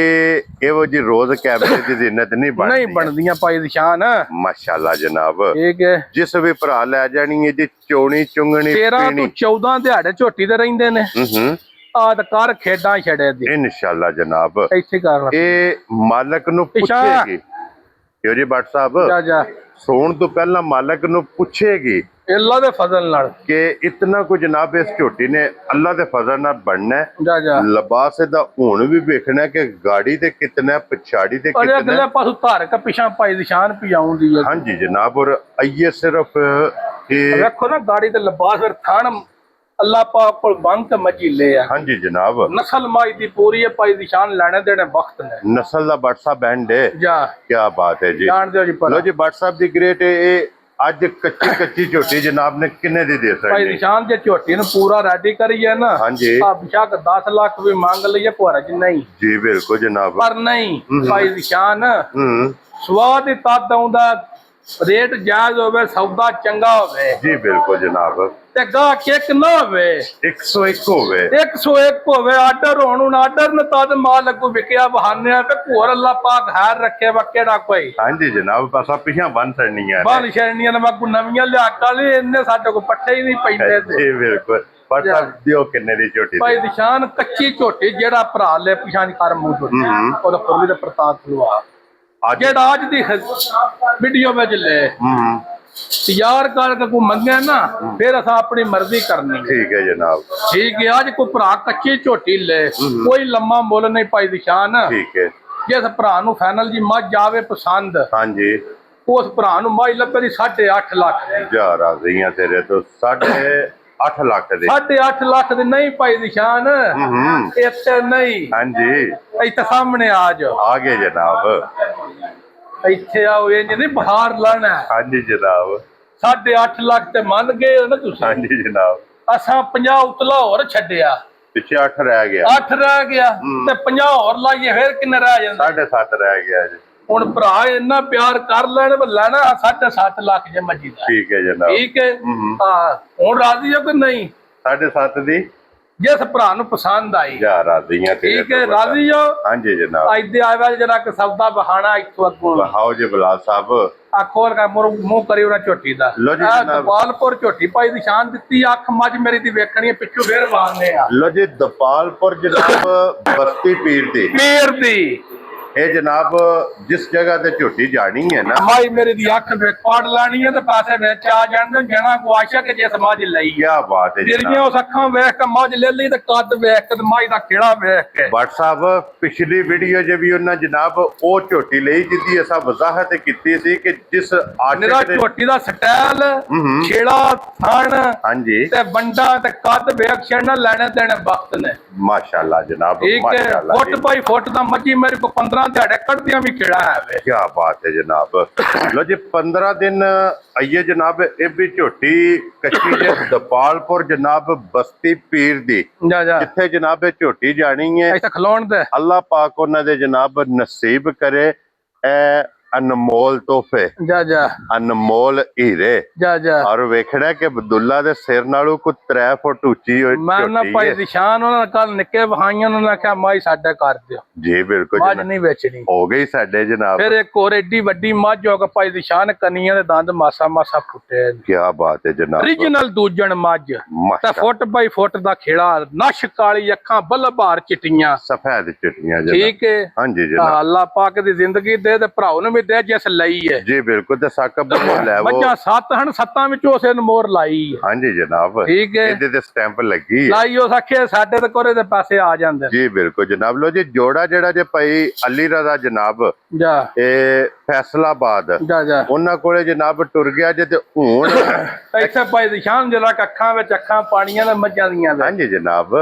ਇਹੋ ਜੀ ਰੋਜ਼ ਕੈਮਰੇ ਦੀ ਜ਼ਿੰਨਤ ਨਹੀਂ ਬਣਦੀਆਂ ਪਾਈ ਦੀ ਸ਼ਾਨ ਮਾਸ਼ਾਅੱਲਾ ਜਨਾਬ ਠੀਕ ਹੈ ਜਿਸ ਵੀ ਭਰਾ ਲੈ ਜਾਣੀ ਹੈ ਜੀ ਚੋਣੀ ਚੁੰਗਣੀ 13 ਤੋਂ 14 ਦਿਹਾੜੇ ਝੋਟੀ ਤੇ ਰਹਿੰਦੇ ਨੇ। ਆਦ ਕਰ ਖੇਡਾਂ ਛੜੇ ਦੀ ਇਨਸ਼ਾਅੱਲਾ ਜਨਾਬ ਇੱਥੇ ਕਰ ਇਹ ਮਾਲਕ ਨੂੰ ਪੁੱਛੇਗੀ ਕਿਉਂ ਜੀ ਬੱਟ ਸਾਹਿਬ ਸੌਣ ਤੋਂ ਪਹਿਲਾਂ ਮਾਲਕ ਨੂੰ ਪੁੱਛੇਗੀ ਅੱਲਾ ਦੇ ਫਜ਼ਲ ਨਾਲ ਕਿ ਇਤਨਾ ਕੁ ਜਨਾਬ ਇਸ ਝੋਟੀ ਨੇ ਅੱਲਾ ਦੇ ਫਜ਼ਲ ਨਾਲ ਬਣਨਾ ਲਿਬਾਸ ਦਾ ਹੁਣ ਵੀ ਵੇਖਣਾ ਕਿ ਗਾੜੀ ਤੇ ਕਿਤਨਾ ਪਛਾੜੀ ਤੇ ਕਿਤਨਾ ਅਗਲੇ ਪਾਸੋਂ ਧਾਰ ਕੇ ਪਿਛਾਂ ਪਾਈ ਦੀ ਸ਼ਾਨ ਪਿਆਉਂਦੀ ਹੈ। ਹਾਂਜੀ ਜਨਾਬ ਔਰ ਆਈਏ ਸਿਰਫ ਵੇਖੋ ਨਾ ਗਾੜੀ ਤੇ ਲਿਬਾਸ ਫਿਰ ਥਣ ਅੱਲਾਹ ਪਾਕ ਕੋਲ ਬੰਨ ਤੇ ਮੱਝੀ ਲੈ ਆ। ਹਾਂਜੀ ਜਨਾਬ, ਨਸਲ ਮਾਈ ਦੀ ਪੂਰੀ ਹੈ ਭਾਈ ਦੀ ਸ਼ਾਨ ਲੈਣੇ ਦੇਣੇ ਵਕਤ ਨੇ। ਨਸਲ ਦਾ WhatsApp ਬੈਂਡ ਹੈ। ਜਾ ਕੀ ਬਾਤ ਹੈ ਜੀ। ਜਾਣ ਦਿਓ ਜੀ ਪਰ ਲੋ ਜੀ WhatsApp ਦੀ ਗ੍ਰੇਟ ਇਹ ਅੱਜ ਕੱਚੀ ਝੋਟੀ ਜਨਾਬ ਨੇ ਕਿੰਨੇ ਦੀ ਦੇ ਭਾਈ ਸਕਦੇ? ਦੀ ਸ਼ਾਨ ਜੇ ਝੋਟੀ ਨੂੰ ਪੂਰਾ ਰੈਡੀ ਕਰੀਏ ਨਾ, ਹਾਂਜੀ ਆ ਬਿਸ਼ੱਕ 10 ਲੱਖ ਵੀ ਮੰਗ ਲਈਏ ਭੋਰਾ ਜੀ ਨਹੀਂ ਜੀ ਬਿਲਕੁਲ ਜਨਾਬ। ਪਰ ਨਹੀਂ ਭਾਈ ਦੀ ਸ਼ਾਨ ਹੂੰ ਸਵਾਦ ਹੀ ਤਦ ਆਉਂਦਾ ਰੇਟ ਜਾਇਜ਼ ਹੋਵੇ, ਸੌਦਾ ਚੰਗਾ ਹੋਵੇ ਜੀ ਬਿਲਕੁਲ ਜਨਾਬ। ਤੇ ਗਾਹਕ ਇੱਕ ਨਾ ਹੋਵੇ, 101 ਹੋਵੇ, 101 ਹੋਵੇ। ਆਰਡਰ ਹੋਣ ਹੁਣ ਆਰਡਰ ਨੇ ਤਦ ਮਾਲ ਅੱਗੋਂ ਵਿਕਿਆ ਬਹਾਨਿਆਂ ਤੇ ਭੋਰ ਅੱਲਾਹ ਪਾਕ ਹੈਰ ਰੱਖੇ ਵਾ ਕਿਹੜਾ ਕੋਈ। ਹਾਂਜੀ ਜਨਾਬ, ਬਸ ਆ ਪਿਛਾਂ ਬੰਨ ਛੜਨੀਆਂ ਬਾਲ ਸ਼ੈਣੀਆਂ ਨੇ ਮੈਂ ਨਵੀਆਂ ਲਿਆ ਕਾਲੇ ਇੰਨੇ ਸਾਡੇ ਕੋਲ ਪੱਠੇ ਹੀ ਨਹੀਂ ਪੈਂਦੇ ਤੇ ਜੀ ਬਿਲਕੁਲ। WhatsApp ਦਿਓ ਕਿੰਨੇ ਦੀ ਝੋਟੀ ਭਾਈ ਦੀ ਸ਼ਾਨ ਕੱਚੀ ਝੋਟੀ ਜਿਹੜਾ ਭਰਾ ਲੈ ਪਿਛਾਂ ਕਰ ਮੂੰਹ ਉਹਦਾ ਪੁਰਲੀ ਦੇ ਪ੍ਰਤਾਪ ਲਵਾ ਅੱਜ ਜਿਹੜਾ ਅੱਜ ਦੀ ਵੀਡੀਓ ਵਿੱਚ ਲੈ ਯਾਰ ਕਰਕੇ ਕੋ ਮੰਗਿਆ ਨਾ ਫਿਰ ਅਸਾਂ ਆਪਣੀ ਮਰਜ਼ੀ ਕਰਨੀ। ਠੀਕ ਹੈ ਜਨਾਬ, ਠੀਕ ਹੈ। ਅੱਜ ਕੋਈ ਭਰਾ ਕੱਚੀ ਝੋਟੀ ਲੈ ਕੋਈ ਲੰਮਾ ਮੁੱਲ ਨਹੀਂ ਪਾਈ ਦੀ ਸ਼ਾਨ। ਠੀਕ ਹੈ। ਜਿਸ ਭਰਾ ਨੂੰ ਫਾਈਨਲ ਜੀ ਮੱਝ ਆਵੇ ਪਸੰਦ, ਹਾਂਜੀ ਉਸ ਭਰਾ ਨੂੰ ਮੱਝ ਲੱਭੇ ਦੀ 8.5 ਲੱਖ ਦੀ। ਜਾ ਰਾਜ਼ੀਆਂ ਤੇਰੇ ਤੋਂ 8.5 ਲੱਖ ਦੀ। 8.5 ਲੱਖ ਦੀ ਨਹੀਂ ਪਾਈ ਦੀ ਸ਼ਾਨ। ਇੱਥੇ ਨਹੀਂ, ਹਾਂਜੀ ਇੱਥੇ ਸਾਹਮਣੇ ਆ ਜਾ ਆ ਗਏ ਜਨਾਬ। ਇੱਥੇ ਆਓ ਇੰਜ ਨਹੀਂ ਬਾਹਰ ਲਾਣਾ। ਹਾਂਜੀ ਜਨਾਬ। 8.5 ਲੱਖ ਤੇ ਮੰਨ ਗਏ ਹੋ ਨਾ ਤੁਸੀਂ। ਹਾਂਜੀ ਜਨਾਬ। ਅਸਾਂ 50 ਉਤਲਾ ਹੋਰ ਛੱਡਿਆ, ਪਿੱਛੇ 8 ਰਹਿ ਗਿਆ, 8 ਰਹਿ ਗਿਆ ਤੇ 50 ਹੋਰ ਲਾਈਏ ਫਿਰ ਕਿੰਨਾ ਰਹਿ ਜਾਂਦਾ? 7.5 ਰਹਿ ਗਿਆ ਜੀ। ਹੁਣ ਭਰਾ ਇੰਨਾ ਪਿਆਰ ਕਰ ਲੈਣ ਲੈਣਾ 7.5 ਲੱਖ ਜੇ ਮੱਜੀ ਦਾ। ਠੀਕ ਹੈ ਜਨਾਬ। ਠੀਕ ਹੈ। ਹਾਂ ਹੁਣ ਰਾਜ਼ੀ ਹੋ ਕਿ ਨਹੀਂ? 7.5 ਦੀ ਜਿਸ ਭਰਾ ਨੂੰ ਪਸੰਦ ਆਈ। ਜਾ ਰਾਜ਼ੀਆਂ ਤੇਰੇ ਠੀਕ ਹੈ, ਰਾਜ਼ੀ ਹੋ? ਹਾਂਜੀ ਜਨਾਬ। ਅੱਜ ਦੇ ਆਇਆ ਜਰਾ ਕਿ ਸੌਦਾ ਬਹਾਨਾ ਇੱਥੋਂ ਅੱਗੋਂ ਬਹਾਓ ਜੀ ਬਲਾਲ ਸਾਹਿਬ। ਆਖੋਰ ਕਾ ਮੂੰਹ ਕਰੀ ਉਹਨਾਂ ਝੋਟੀ ਦਾ। ਲੋ ਜੀ ਜਨਾਬ। ਦਪਾਲਪੁਰ ਝੋਟੀ ਪਾਈ ਦੀ ਸ਼ਾਨ ਦਿੱਤੀ। ਅੱਖ ਮੱਝ ਮੇਰੀ ਦੀ ਵੇਖਣੀ ਹੈ, ਪਿੱਛੋਂ ਫੇਰ ਵਾਰਨੇ ਆ। ਲੋ ਜੀ ਦਪਾਲਪੁਰ ਜਨਾਬ ਬਸਤੀ ਪੀਰ ਦੀ ਇਹ ਜਨਾਬ ਜਿਸ ਜਗ੍ਹਾ ਤੇ ਝੋਟੀ ਜਾਣੀ ਹੈ ਨਾ, ਮਾਈ ਮੇਰੇ ਦੀ ਅੱਖ ਵੇਖਾੜ ਲਾਣੀ ਹੈ ਤੇ ਪਾਸੇ ਵਿੱਚ ਆ ਜਾਣ ਜਣਾ ਗੁਆਸ਼ਾ ਕਿ ਜੇ ਸਮਾਜ ਲਈ। ਕੀ ਬਾਤ ਹੈ ਜਿਹੜੀਆਂ ਉਸ ਅੱਖਾਂ ਵੇਖ ਕੇ ਮੱਝ ਲੈ ਲਈ ਤੇ ਕੱਦ ਵੇਖ ਕੇ ਮਾਈ ਦਾ ਖੇੜਾ ਵੇਖ ਕੇ। ਭੱਟ ਸਾਹਿਬ ਪਿਛਲੀ ਵੀਡੀਓ 'ਚ ਵੀ ਉਹਨਾਂ ਜਨਾਬ ਉਹ ਝੋਟੀ ਲਈ ਜਿੱਦੀ ਅਸਾਂ ਵਜ਼ਾਹਤ ਕੀਤੀ ਸੀ ਕਿ ਜਿਸ ਮੇਰਾ ਝੋਟੀ ਦਾ ਸਟਾਈਲ ਖੇੜਾ ਥਣ ਹਾਂਜੀ ਤੇ ਬੰਡਾ ਤੇ ਕੱਦ ਵੇਖ ਛੜਨਾ ਲੈਣੇ ਦੇਣੇ ਵਕਤ ਨੇ। ਮਾਸ਼ਾਅੱਲਾ ਜਨਾਬ, ਠੀਕ ਹੈ। ਮਾਸ਼ਾਅੱਲਾ। ਫੁੱਟ ਬਾਈ ਫੁੱਟ ਦਾ ਮੱਝੀ ਮੇਰੇ ਕੋ 15 ਦਿਹਾੜੇ ਕੱਢਦੀਆਂ ਵੀ ਖੇੜਾ ਹੈ। ਕੀ ਬਾਤ ਹੈ ਜਨਾਬ। ਲੋ ਜੀ 15 ਦਿਨ ਆਈਏ ਜਨਾਬ। ਇਹ ਵੀ ਝੋਟੀ ਕੱਚੀ ਜੇ ਦਪਾਲਪੁਰ ਜਨਾਬ ਬਸਤੀ ਪੀਰ ਦੀ ਜਾ ਜਿੱਥੇ ਜਨਾਬ ਇਹ ਝੋਟੀ ਜਾਣੀ ਹੈ। ਇੱਥੇ ਖਲੋਣ ਦੇ ਅੱਲਾਹ ਪਾਕ ਉਹਨਾਂ ਦੇ ਜਨਾਬ ਨਸੀਬ ਕਰੇ ਇਹ ਅਨਮੋਲ ਤੋਹਫੇ, ਜਾ ਅਨਮੋਲ ਹੀਰੇ। ਜਾ ਔਰ ਵੇਖਣਾ ਕਿ ਅਬਦੁੱਲਾ ਦੇ ਸਿਰ ਨਾਲੋਂ ਕੋਈ 3 ਫੁੱਟ ਉੱਚੀ ਹੋਈ ਮੈਂ ਨਾ ਭਾਈ ਦੀ ਸ਼ਾਨ ਉਹਨਾਂ ਕੱਲ ਨਿੱਕੇ ਵਹਾਈਆਂ ਨੂੰ ਆਖਿਆ ਮਾਈ ਸਾਡਾ ਕਰ ਦਿਓ। ਜੀ ਬਿਲਕੁਲ ਮੱਝ ਨਹੀਂ ਵੇਚਣੀ। ਹੋ ਗਈ ਸਾਡੇ ਜਨਾਬ। ਫਿਰ ਇੱਕ ਹੋਰ ਏਡੀ ਵੱਡੀ ਮੱਝ ਹੋ ਕੇ ਭਾਈ ਦੀ ਸ਼ਾਨ ਕੰਨੀਆਂ ਦੇ ਦੰਦ ਮਾਸਾ ਫੁੱਟੇ। ਕੀ ਬਾਤ ਹੈ ਜਨਾਬ। ਓਰੀਜਨਲ ਦੂਜਣ ਮੱਝ ਤੇ ਫੁੱਟ ਬਾਈ ਫੁੱਟ ਦਾ ਖੇੜਾ, ਨਸ਼ ਕਾਲੀ ਅੱਖਾਂ ਬਲਬਾਰ ਚਿੱਟੀਆਂ ਸਫੈਦ ਚਿੱਟੀਆਂ ਜਨਾਬ। ਠੀਕ ਹੈ। ਹਾਂਜੀ ਜਨਾਬ। ਅੱਲਾਹ ਪਾਕ ਦੀ ਜ਼ਿੰਦਗੀ ਦੇ ਤੇ ਭਰਾਓ ਨੂੰ ਵੀ ਦੇ ਜਿਸ ਲਈ ਹੈ। ਜੀ ਬਿਲਕੁਲ। ਤੇ ਸਾਕਬ ਲੈ ਮੱਝਾਂ 7 ਹਨ, 7 ਵਿੱਚੋਂ ਉਸੇ ਨੂੰ ਮੋਹਰ ਲਾਈ। ਹਾਂਜੀ ਜਨਾਬ। ਠੀਕ ਹੈ। ਇਹਦੇ ਤੇ ਸਟੈਂਪ ਲੱਗੀ ਹੈ। ਲਾਈ ਉਸ ਆਖੇ ਸਾਡੇ ਤੇ ਕੋਰੇ ਦੇ ਪੈਸੇ ਆ ਜਾਂਦੇ। ਜੀ ਬਿਲਕੁਲ ਜਨਾਬ। ਲੋ ਜੀ ਜੋੜਾ ਜਿਹੜਾ ਜੇ ਭਾਈ ਅਲੀ ਰਜ਼ਾ ਜਨਾਬ ਜਾ ਇਹ ਫੈਸਲਾਬਾਦ ਜਾ ਉਹਨਾਂ ਕੋਲੇ ਜਨਾਬ ਟੁਰ ਗਿਆ ਜੇ ਤੇ ਹੁਣ ਇੱਥੇ ਭਾਈ ਦੀ ਸ਼ਾਨ ਜਰਾ ਅੱਖਾਂ ਵਿੱਚ ਅੱਖਾਂ ਪਾਣੀਆਂ ਨੇ ਮੱਝਾਂ ਦੀਆਂ। ਹਾਂਜੀ ਜਨਾਬ।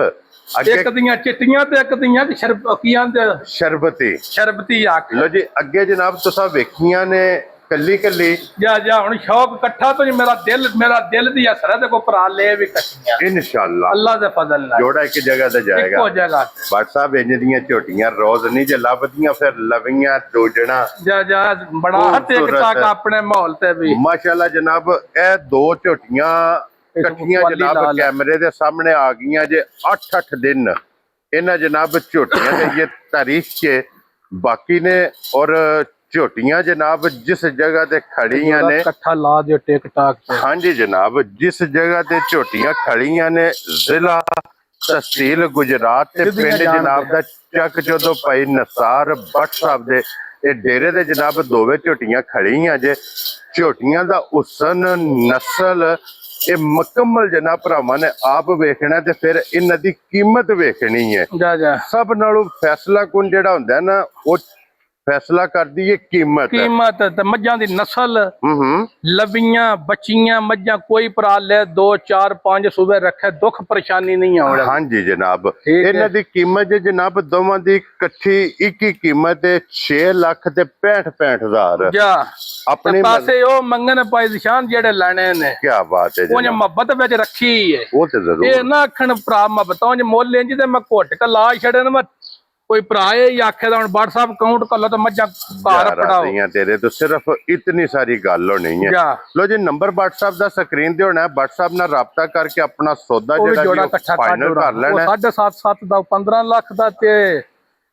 ਇੱਕ ਦੀਆਂ ਚਿੱਟੀਆਂ ਤੇ ਇੱਕ ਦੀਆਂ ਸ਼ਰਬਕੀਆਂ ਤੇ ਸ਼ਰਬਤੀ ਆਖ। ਲੋ ਜੀ ਅੱਗੇ ਜਨਾਬ ਤੁਸੀਂ ਵੇਖੀਆਂ ਨੇ ਕੱਲੀ ਜਾ ਹੁਣ ਸ਼ੌਕ ਇਕੱਠਾ ਤੋਂ ਮੇਰਾ ਦਿਲ ਦੀ ਅਸਰ ਹੈ ਤੇ ਕੋ ਭਰਾ ਲੈ ਵੀ ਕੱਟੀਆਂ ਇਨਸ਼ਾਅੱਲਾ ਅੱਲਾਹ ਦੇ ਫਜ਼ਲ ਨਾਲ। ਜੋੜਾ ਇੱਕ ਜਗ੍ਹਾ ਤੇ ਜਾਏਗਾ। ਇੱਕੋ ਜਗ੍ਹਾ ਭੱਟ ਸਾਹਿਬ ਇੰਜ ਦੀਆਂ ਝੋਟੀਆਂ ਰੋਜ਼ ਨਹੀਂ ਜੇ ਲੱਭਦੀਆਂ ਫਿਰ ਲਵੀਆਂ ਦੋਜਣਾ ਜਾ ਬੜਾ ਇੱਕ ਤੱਕ ਆਪਣੇ ਮਾਹੌਲ ਤੇ ਵੀ ਮਾਸ਼ਾਅੱਲਾ ਜਨਾਬ। ਇਹ ਦੋ ਝੋਟੀਆਂ ਇਕੱਠੀਆਂ ਜਨਾਬ ਕੈਮਰੇ ਦੇ ਸਾਹਮਣੇ ਆ ਗਈਆਂ ਜੇ 8 ਦਿਨ ਇਹਨਾਂ ਜਨਾਬ ਝੋਟੀਆਂ ਦੇ ਇਹ ਤਾਰੀਖ 'ਚ ਬਾਕੀ ਨੇ। ਔਰ ਝੋਟੀਆਂ ਜਨਾਬ ਜਿਸ ਜਗ੍ਹਾ ਤੇ ਖੜੀਆਂ ਨੇ ਇਕੱਠਾ ਲਾ ਦਿਓ ਟਿਕ ਟਾਕ ਤੇ। ਹਾਂਜੀ ਜਨਾਬ। ਜਿਸ ਜਗ੍ਹਾ ਤੇ ਝੋਟੀਆਂ ਖੜੀਆਂ ਨੇ ਜ਼ਿਲ੍ਹਾ ਤਹਿਸੀਲ ਗੁਜਰਾਤ ਤੇ ਪਿੰਡ ਜਨਾਬ ਦਾ ਚੱਕ ਜਦੋਂ ਭਾਈ ਨਸਾਰ ਭੱਟ ਸਾਹਿਬ ਦੇ ਇਹ ਡੇਰੇ ਦੇ ਜਨਾਬ ਦੋਵੇਂ ਝੋਟੀਆਂ ਖੜੀਆਂ ਜੇ। ਝੋਟੀਆਂ ਦਾ ਹੁਸਨ ਨਸਲ ਇਹ ਮੁਕੰਮਲ ਜਨਾਬ ਭਰਾਵਾਂ ਨੇ ਆਪ ਵੇਖਣਾ ਤੇ ਫਿਰ ਇਹਨਾਂ ਦੀ ਕੀਮਤ ਵੇਖਣੀ ਹੈ। ਜਾ ਸਭ ਨਾਲੋਂ ਫੈਸਲਾ ਕੁਨ ਜਿਹੜਾ ਹੁੰਦਾ ਨਾ ਉਹ ਫੈਸਲਾ ਕਰਦੀ ਹੈ ਕੀਮਤ। ਕੀਮਤ ਤੇ ਮੱਝਾਂ ਦੀ ਨਸਲ, ਹੂੰ ਲਵੀਆਂ ਬੱਚੀਆਂ ਮੱਝਾਂ, ਕੋਈ ਭਰਾ ਲੈ 2 4 5 ਸੂਬੇ ਰੱਖੇ, ਦੁੱਖ ਪਰੇਸ਼ਾਨੀ ਨਹੀਂ ਆਉਣੀ। ਹਾਂਜੀ ਜਨਾਬ, ਠੀਕ ਹੈ। ਇਹਨਾਂ ਦੀ ਕੀਮਤ ਜੇ ਜਨਾਬ ਦੋਵਾਂ ਦੀ ਇਕੱਠੀ ਇੱਕ ਹੀ ਕੀਮਤ ਹੈ 6 ਲੱਖ ਤੇ 65,000। ਜਾ ਆਪਣੇ ਪਾਸੇ ਉਹ ਮੰਗਣ ਪਾਈ ਨਿਸ਼ਾਨ ਜਿਹੜੇ ਲੈਣੇ ਨੇ, ਕੀ ਬਾਤ ਹੈ ਉਹ ਜਨਾਬ, ਮੁਹੱਬਤ ਵਿੱਚ ਰੱਖੀ ਹੈ। ਉਹ ਤੇ ਜ਼ਰੂਰ। ਇਹ ਨਾ ਆਖਣ ਭਰਾ ਮੁਹੱਬਤਾਂ ਚ ਮੁੱਲ ਇੰਜ ਤੇ ਮੈਂ ਘੁੱਟ ਕੇ ਲਾ ਛੜਨ, ਮੈਂ ਕੋਈ ਭਰਾ ਇਹ ਆਖੇ ਦਾ ਹੁਣ WhatsApp ਅਕਾਊਂਟ ਕਰ ਲਓ ਤੇ ਮੱਝਾਂ ਘਰ ਪੜਾਓ तेरे तो सिर्फ इतनी सारी गल होनी है। ਜਾ लो जी, नंबर WhatsApp दा स्क्रीन ते होना है, WhatsApp नाल राबता करके अपना सौदा ਉਹ ਵੀ जेड़ा ਜੋੜਾ जी ਇਕੱਠਾ फाइनल कर लेना है। 7.5 ਦਾ 15 ਲੱਖ ਦਾ ਤੇ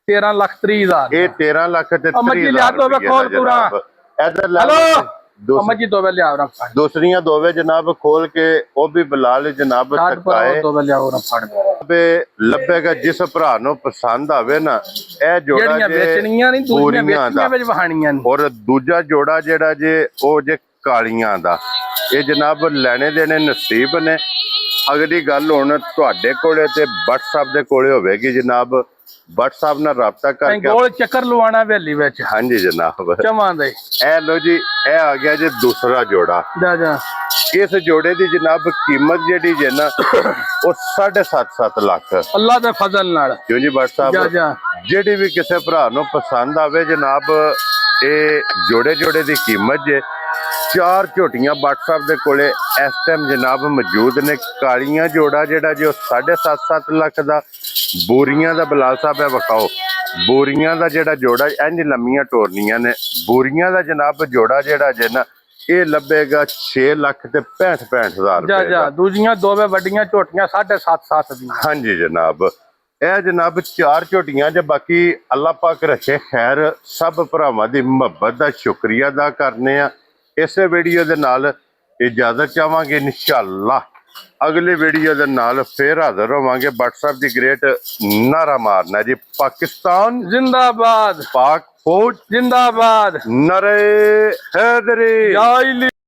13 ਲੱਖ 30 ਹਜ਼ਾਰ। ये 13 लाख ते मजी 30,000 लिया तो रुपये खोल दा पूरा। जनाब। इधर ला हेलो लो मजी तो लिया रख दूसरियां दोवे जनाब खोल के वो भी बिलाल जनाब तकाए तो लिया फड़ पे लभेगा जिस भरा नु पसंद आवे ना ए जोड़ा ਜਿਹੜੀਆਂ जे ਵੇਚਣੀਆਂ ਨਹੀਂ ਦੂਜੀਆਂ पूरियां ਵੇਚਣੀਆਂ दा ਵਿੱਚ ਵਹਾਣੀਆਂ ਨੇ। और दूजा जोड़ा जेड़ा जे ओ जे कालियां दा ये जनाब लेने देने नसीब ने। अगली गल हुण तुहाडे कोले ते WhatsApp दे कोले होवेगी जनाब। WhatsApp नाल राबता करके गोल चक्कर लवाना हवेली ਵਿੱਚ। हाँ जी जनाब, ਚਵਾਂ ਦੇ ए लो जी, ए आ गया जी दूसरा जोड़ा। ਜਾ ਜਾ इस जोड़े दी जनाब कीमत जेड़ी जे ना वो 7.5 लाख। ਅੱਲਾ ਦੇ ਫਜ਼ਲ ਨਾਲ क्यों जी WhatsApp ਜਾ ਜਾ ਜਿਹੜੀ ਵੀ ਕਿਸੇ ਭਰਾ ਨੂੰ ਪਸੰਦ ਆਵੇ ਜਨਾਬ, ਇਹ ਜੋੜੇ ਦੀ ਕੀਮਤ ਜੇ 4 ਝੋਟੀਆਂ WhatsApp ਦੇ ਕੋਲੇ ਇਸ ਟਾਈਮ ਜਨਾਬ ਮੌਜੂਦ ਨੇ। ਕਾਲੀਆਂ ਜੋੜਾ ਜਿਹੜਾ ਜੋ 7.5 ਲੱਖ ਦਾ, ਬੋਰੀਆਂ ਦਾ ਬਿਲਾਲ ਸਾਹਿਬ ਹੈ ਵਿਖਾਓ। ਬੋਰੀਆਂ ਦਾ ਜਿਹੜਾ ਜੋੜਾ ਇੰਜ ਲੰਮੀਆਂ ਟੋਰਨੀਆਂ ਨੇ, ਬੋਰੀਆਂ ਦਾ ਜਨਾਬ ਜੋੜਾ ਜਿਹੜਾ ਜੇ ਨਾ ਇਹ ਲੱਭੇਗਾ 6 ਲੱਖ ਤੇ 65,000 ਜਾ ਰੁਪਏ ਜਾ ਦਾ। ਦੂਜੀਆਂ ਦੋਵੇਂ ਵੱਡੀਆਂ ਝੋਟੀਆਂ 7.5 ਦੀਆਂ। ਹਾਂਜੀ ਜਨਾਬ, ਇਹ ਜਨਾਬ 4 ਝੋਟੀਆਂ ਜੇ। ਬਾਕੀ ਅੱਲਾਹ ਪਾਕ ਰੱਖੇ ਖੈਰ। ਸਭ ਭਰਾਵਾਂ ਦੀ ਮੁਹੱਬਤ ਦਾ ਸ਼ੁਕਰੀਆ ਅਦਾ ਕਰਨੇ ਆ। ਇਸੇ ਵੀਡੀਓ ਦੇ ਨਾਲ ਇਜਾਜ਼ਤ ਚਾਹਾਂਗੇ। ਇਨਸ਼ਾਅੱਲਾ ਅਗਲੀ ਵੀਡੀਓ ਦੇ ਨਾਲ ਫੇਰ ਹਾਜ਼ਰ ਹੋਵਾਂਗੇ। WhatsApp ਦੀ ਗ੍ਰੇਟ ਨਾਰਾ ਮਾਰਨਾ ਜੀ, ਪਾਕਿਸਤਾਨ जिंदाबाद, पाक फौज जिंदाबाद, नरे हैदरी। या इली